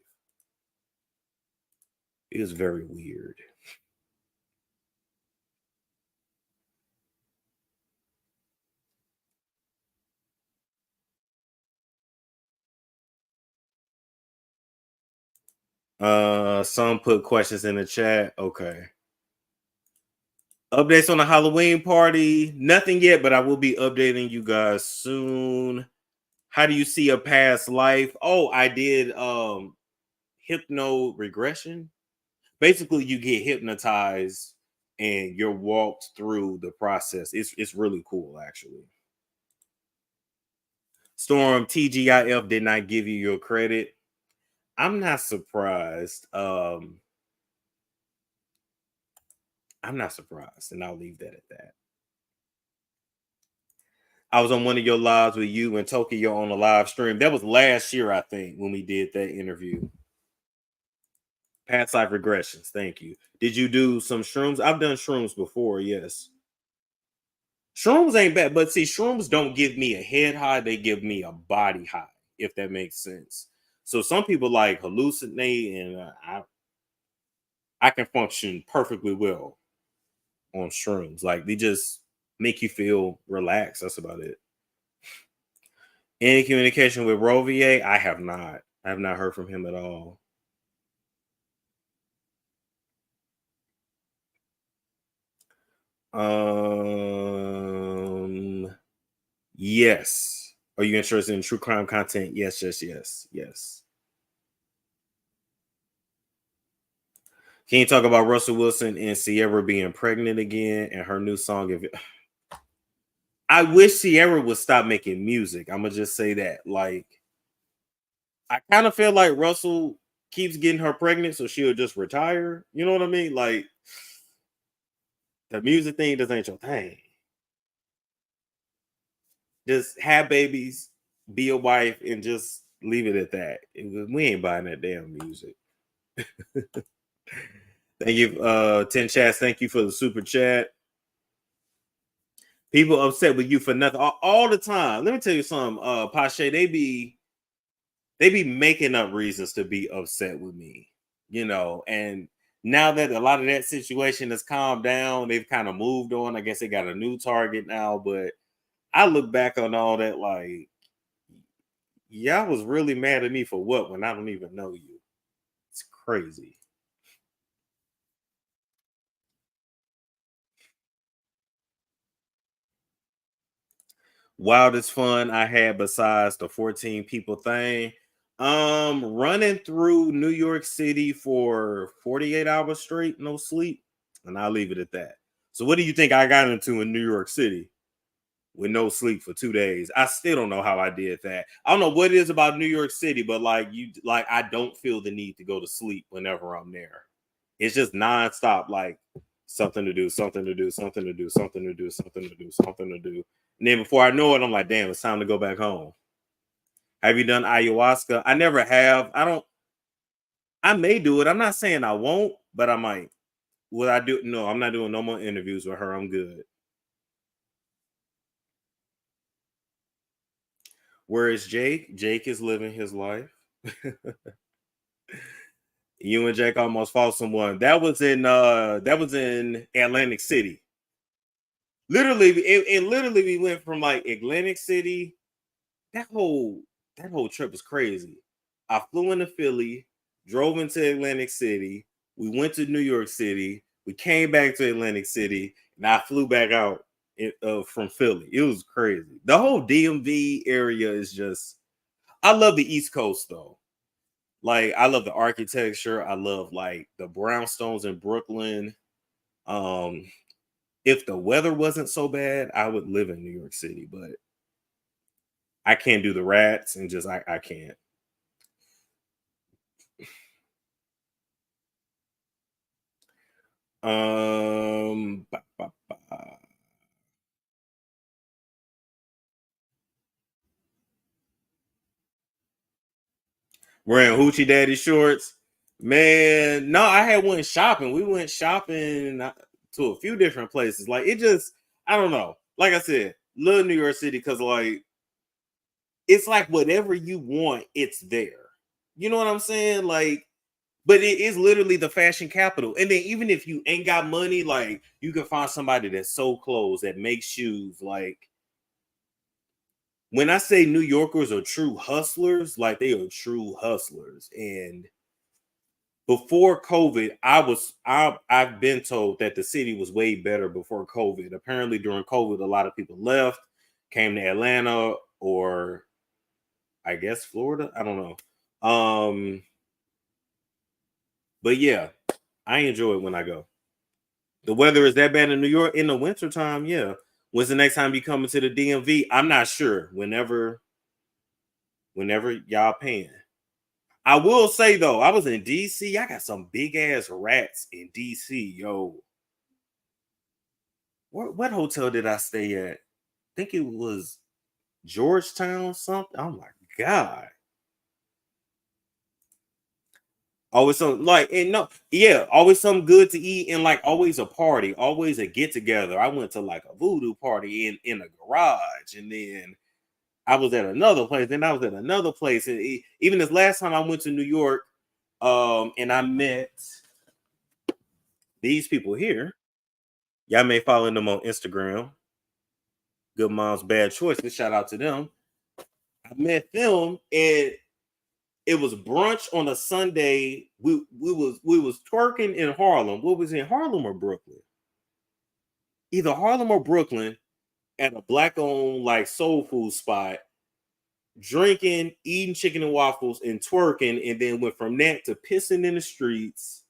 It was very weird. Some put questions in the chat. Okay. Updates on the Halloween party. Nothing yet, but I will be updating you guys soon. How do you see a past life? Oh, I did hypno regression. Basically, you get hypnotized and you're walked through the process. It's really cool, actually. Storm, TGIF did not give you your credit. I'm not surprised. I'm not surprised, and I'll leave that at that. I was on one of your lives with you and Tokyo on a live stream. That was last year, I think, when we did that interview. Past life regressions. Thank you. Did you do some shrooms? I've done shrooms before, yes. Shrooms ain't bad, but see, shrooms don't give me a head high, they give me a body high, if that makes sense. So some people like hallucinate, and I can function perfectly well on shrooms. Like they just make you feel relaxed. That's about it. Any communication with Rovier? I have not. I have not heard from him at all. Yes. Are you interested in true crime content? Yes. Can you talk about Russell Wilson and Sierra being pregnant again and her new song? I wish Sierra would stop making music. I'm gonna just say that. Like, I kind of feel like Russell keeps getting her pregnant, so she'll just retire. You know what I mean? Like the music thing just ain't your thing. Just have babies, be a wife, and just leave it at that. We ain't buying that damn music. Thank you, 10 chats. Thank you for the super chat. People upset with you for nothing all the time. Let me tell you something, Pache, they be making up reasons to be upset with me, you know. And now that a lot of that situation has calmed down, they've kind of moved on. I guess they got a new target now, but I look back on all that like, y'all was really mad at me for what when I don't even know you. It's crazy. Wildest fun I had besides the 14 people thing. Running through New York City for 48 hours straight, no sleep, and I'll leave it at that. So what do you think I got into in New York City with no sleep for 2 days? I still don't know how I did that. I don't know what it is about New York City, but like I don't feel the need to go to sleep whenever I'm there. It's just nonstop, like something to do, something to do, something to do, something to do, something to do, something to do. And then before I know it, I'm like, damn, it's time to go back home. Have you done ayahuasca? I never have. I may do it. I'm not saying I won't, but I might. Will I do? No, I'm not doing no more interviews with her. I'm good. Where is Jake? Jake is living his life. You and Jake almost fought someone. That was in Atlantic City. Literally, it literally we went from like Atlantic City. That whole trip was crazy. I flew into Philly, drove into Atlantic City. We went to New York City. We came back to Atlantic City, and I flew back out from Philly. It was crazy. The whole DMV area is just. I love the East Coast though. Like I love the architecture. I love like the brownstones in Brooklyn. If the weather wasn't so bad, I would live in New York City, but I can't do the rats and just I can't. Ba, ba, ba. Wearing hoochie daddy shorts. Man, no, I had went shopping. We went shopping to a few different places. Like it just, I don't know. Like I said, love New York City because like it's like whatever you want, it's there. You know what I'm saying? Like, but it is literally the fashion capital. And then even if you ain't got money, like you can find somebody that's so clothes that makes shoes. Like when I say New Yorkers are true hustlers, like they are true hustlers. And before COVID, I've been told that the city was way better before COVID. Apparently during COVID, a lot of people left, came to Atlanta or I guess Florida. I don't know. But yeah, I enjoy it when I go. The weather is that bad in New York in the wintertime, yeah. When's the next time you come into the DMV? I'm not sure. Whenever y'all paying. I will say though, I was in DC. I got some big ass rats in DC, yo. What hotel did I stay at? I think it was Georgetown something. Oh my god. Always some like and no, yeah, always something good to eat and like always a party, always a get together. I went to like a voodoo party in a garage, and then I was at another place, then I was at another place, and even this last time I went to New York, and I met these people here. Y'all may follow them on Instagram. Good Moms Bad Choices. Shout out to them. I met them, and it was brunch on a Sunday. We was twerking in Harlem. What was in Harlem or Brooklyn? Either Harlem or Brooklyn at a black owned like soul food spot, drinking, eating chicken and waffles, and twerking, and then went from that to pissing in the streets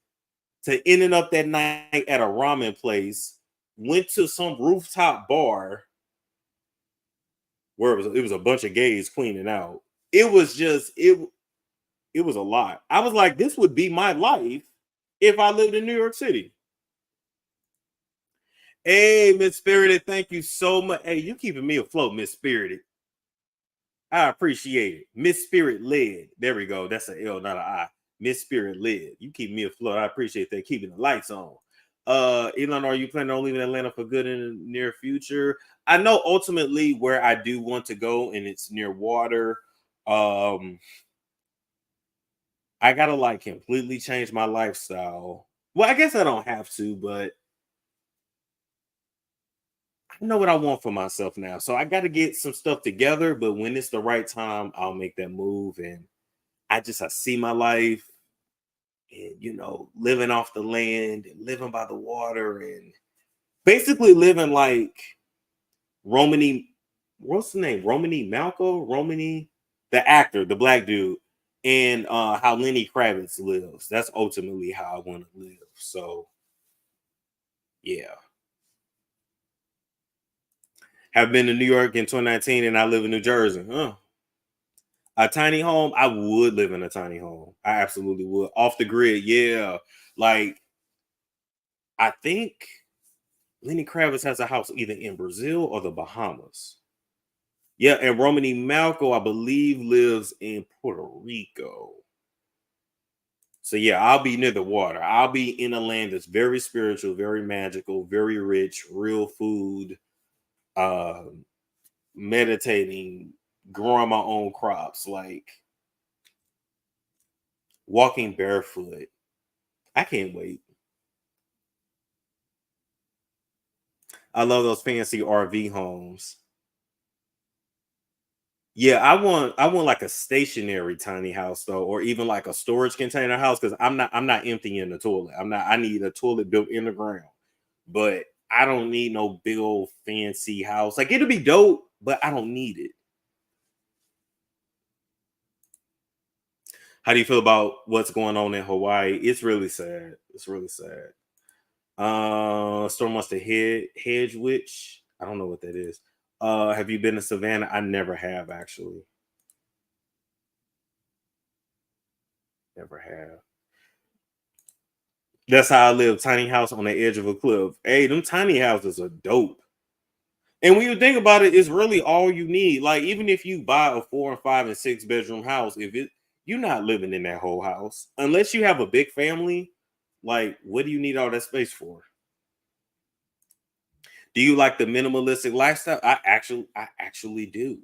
to ending up that night at a ramen place. Went to some rooftop bar where it was a bunch of gays cleaning out. It was just it It was a lot. I was like, this would be my life if I lived in New York City. Hey, Miss Spirited, thank you so much. Hey, you keeping me afloat, Miss Spirited. I appreciate it. Miss Spirit led. There we go. That's an L, not an I. Miss Spirit led. You keep me afloat. I appreciate that. Keeping the lights on. Elon, are you planning on leaving Atlanta for good in the near future? I know ultimately where I do want to go, and it's near water. I gotta like completely change my lifestyle. Well, I guess I don't have to, but I know what I want for myself now. So I got to get some stuff together. But when it's the right time, I'll make that move. And I see my life and, living off the land and living by the water and basically living like Romany. What's the name? Romany Malco? Romany, the actor, the black dude, and how Lenny Kravitz lives. That's ultimately how I want to live. So, yeah. Have been to New York in 2019 and I live in New Jersey. A tiny home, I would live in a tiny home. I absolutely would. Off the grid, yeah. Like, I think Lenny Kravitz has a house either in Brazil or the Bahamas. Yeah, and Romany Malco, I believe, lives in Puerto Rico. So yeah, I'll be near the water. I'll be in a land that's very spiritual, very magical, very rich, real food, meditating, growing my own crops, like walking barefoot. I can't wait. I love those fancy RV homes. Yeah, I want like a stationary tiny house though, or even like a storage container house because I'm not emptying the toilet. I need a toilet built in the ground. But I don't need no big old fancy house. Like it'll be dope, but I don't need it. How do you feel about what's going on in Hawaii? It's really sad. It's really sad. Storm wants to hedge witch. I don't know what that is. Have you been to Savannah? I never have actually. Never have. That's how I live. Tiny house on the edge of a cliff. Hey, them tiny houses are dope. And when you think about it, it's really all you need. Like, even if you buy a 4 and 5 and 6 bedroom house, you're not living in that whole house. Unless you have a big family, like, what do you need all that space for? Do you like the minimalistic lifestyle? I actually do.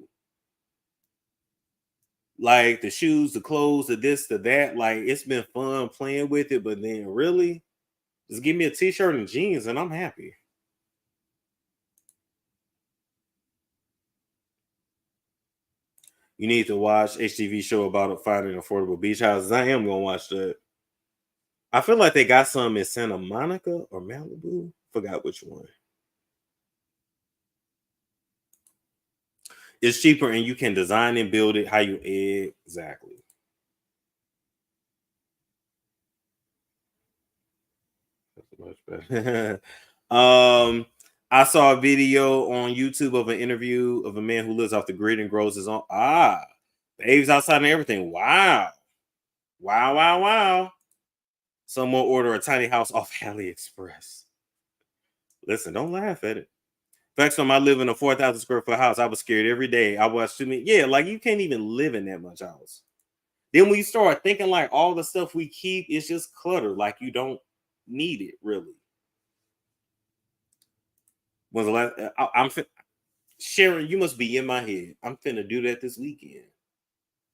Like the shoes, the clothes, the this, the that. Like, it's been fun playing with it, but then really, just give me a t-shirt and jeans and I'm happy. You need to watch HTV show about finding affordable beach houses. I am gonna watch that. I feel like they got some in Santa Monica or Malibu. Forgot which one. It's cheaper and you can design and build it how you exactly. That's much better. I saw a video on YouTube of an interview of a man who lives off the grid and grows his own. Babes outside and everything. Wow. Wow, wow, wow. Someone order a tiny house off AliExpress. Listen, don't laugh at it. Next time I live in a 4,000 square foot house, I was scared every day. I watched too many. Yeah, like you can't even live in that much house. Then when you start thinking like all the stuff we keep is just clutter, like you don't need it really. Was the last? Sharon, you must be in my head. I'm finna do that this weekend.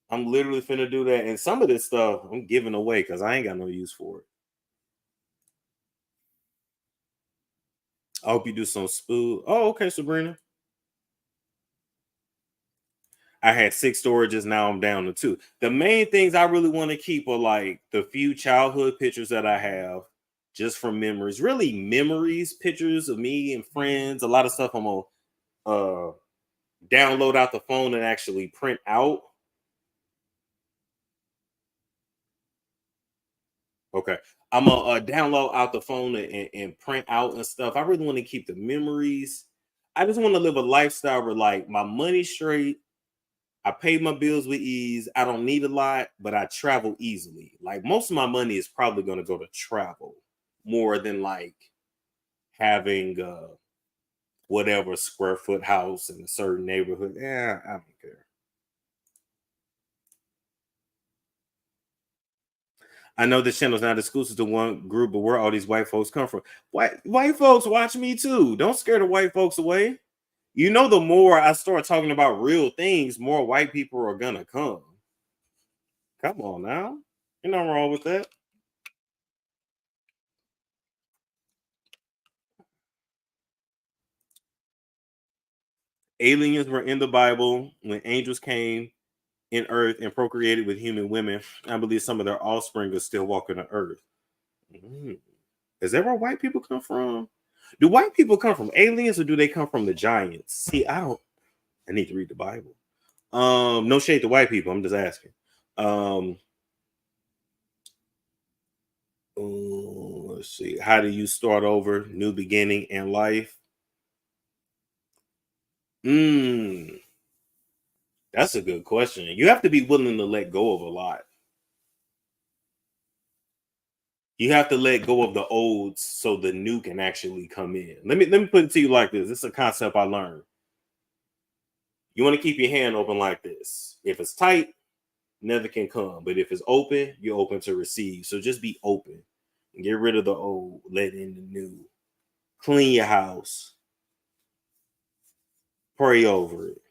I'm literally finna do that, and some of this stuff I'm giving away because I ain't got no use for it. I hope you do some spool. Oh, okay, Sabrina. I had 6 storages. Now I'm down to 2. The main things I really want to keep are like the few childhood pictures that I have just from memories. Really memories, pictures of me and friends. A lot of stuff I'm going to download out the phone and actually print out. Okay. I'm going to download out the phone and print out and stuff. I really want to keep the memories. I just want to live a lifestyle where like my money's straight. I pay my bills with ease. I don't need a lot, but I travel easily. Like most of my money is probably going to go to travel more than like having whatever square foot house in a certain neighborhood. Yeah, I don't care. I know this channel is not exclusive to one group, but where all these white folks come from. White folks watch me too. Don't scare the white folks away. You know, the more I start talking about real things, more white people are gonna come. Come on now. Ain't nothing wrong with that. Aliens were in the Bible when angels came in earth and procreated with human women. I believe some of their offspring are still walking the earth. Is that where white people come from? Do white people come from aliens or do they come from the giants? See, I need to read the Bible. No shade to white people. I'm just asking. Let's see. How do you start over? New beginning in life. That's a good question. You have to be willing to let go of a lot. You have to let go of the old so the new can actually come in. Let me put it to you like this. This is a concept I learned. You want to keep your hand open like this. If it's tight, nothing can come. But if it's open, you're open to receive. So just be open and get rid of the old, let in the new. Clean your house. Pray over it.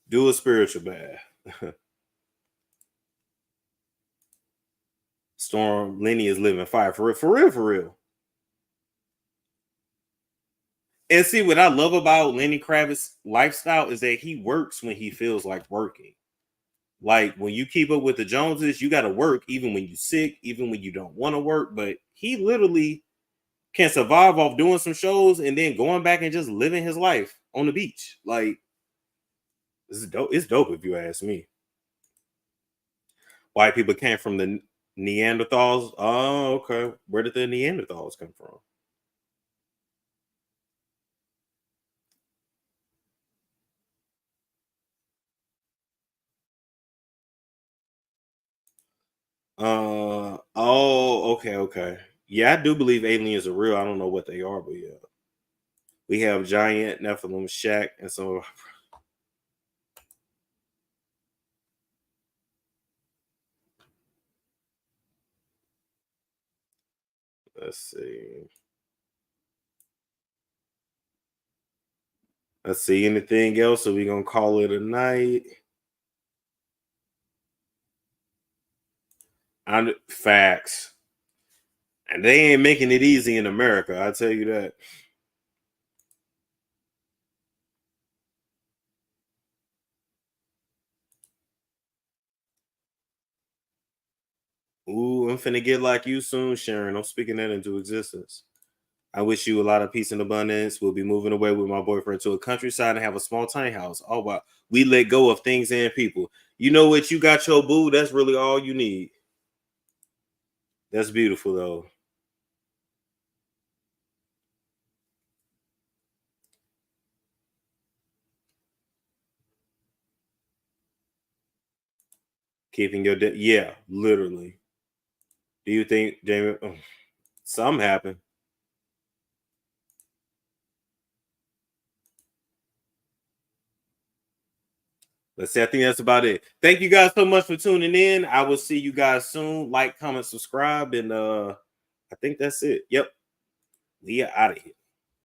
Do a spiritual bath. Storm Lenny is living fire for real. And see, what I love about Lenny Kravitz's lifestyle is that he works when he feels like working. Like when you keep up with the Joneses, you got to work even when you're sick, even when you don't want to work. But he literally can survive off doing some shows and then going back and just living his life on the beach. Like, this is dope. It's dope if you ask me. White people came from the Neanderthals. Oh, okay. Where did the Neanderthals come from? Okay. Yeah, I do believe aliens are real. I don't know what they are, but yeah. We have giant Nephilim Shaq, and so let's see. Let's see anything else. So we're gonna call it a night. Facts. And they ain't making it easy in America, I'll tell you that. Ooh, I'm finna get like you soon, Sharon. I'm speaking that into existence. I wish you a lot of peace and abundance. We'll be moving away with my boyfriend to a countryside and have a small tiny house. Oh, wow. We let go of things and people. You know what? You got your boo. That's really all you need. That's beautiful, though. Keeping your yeah, literally. Do you think, Jamie? Something happened. Let's see. I think that's about it. Thank you guys so much for tuning in. I will see you guys soon. Like, comment, subscribe, and I think that's it. Yep. We are out of here.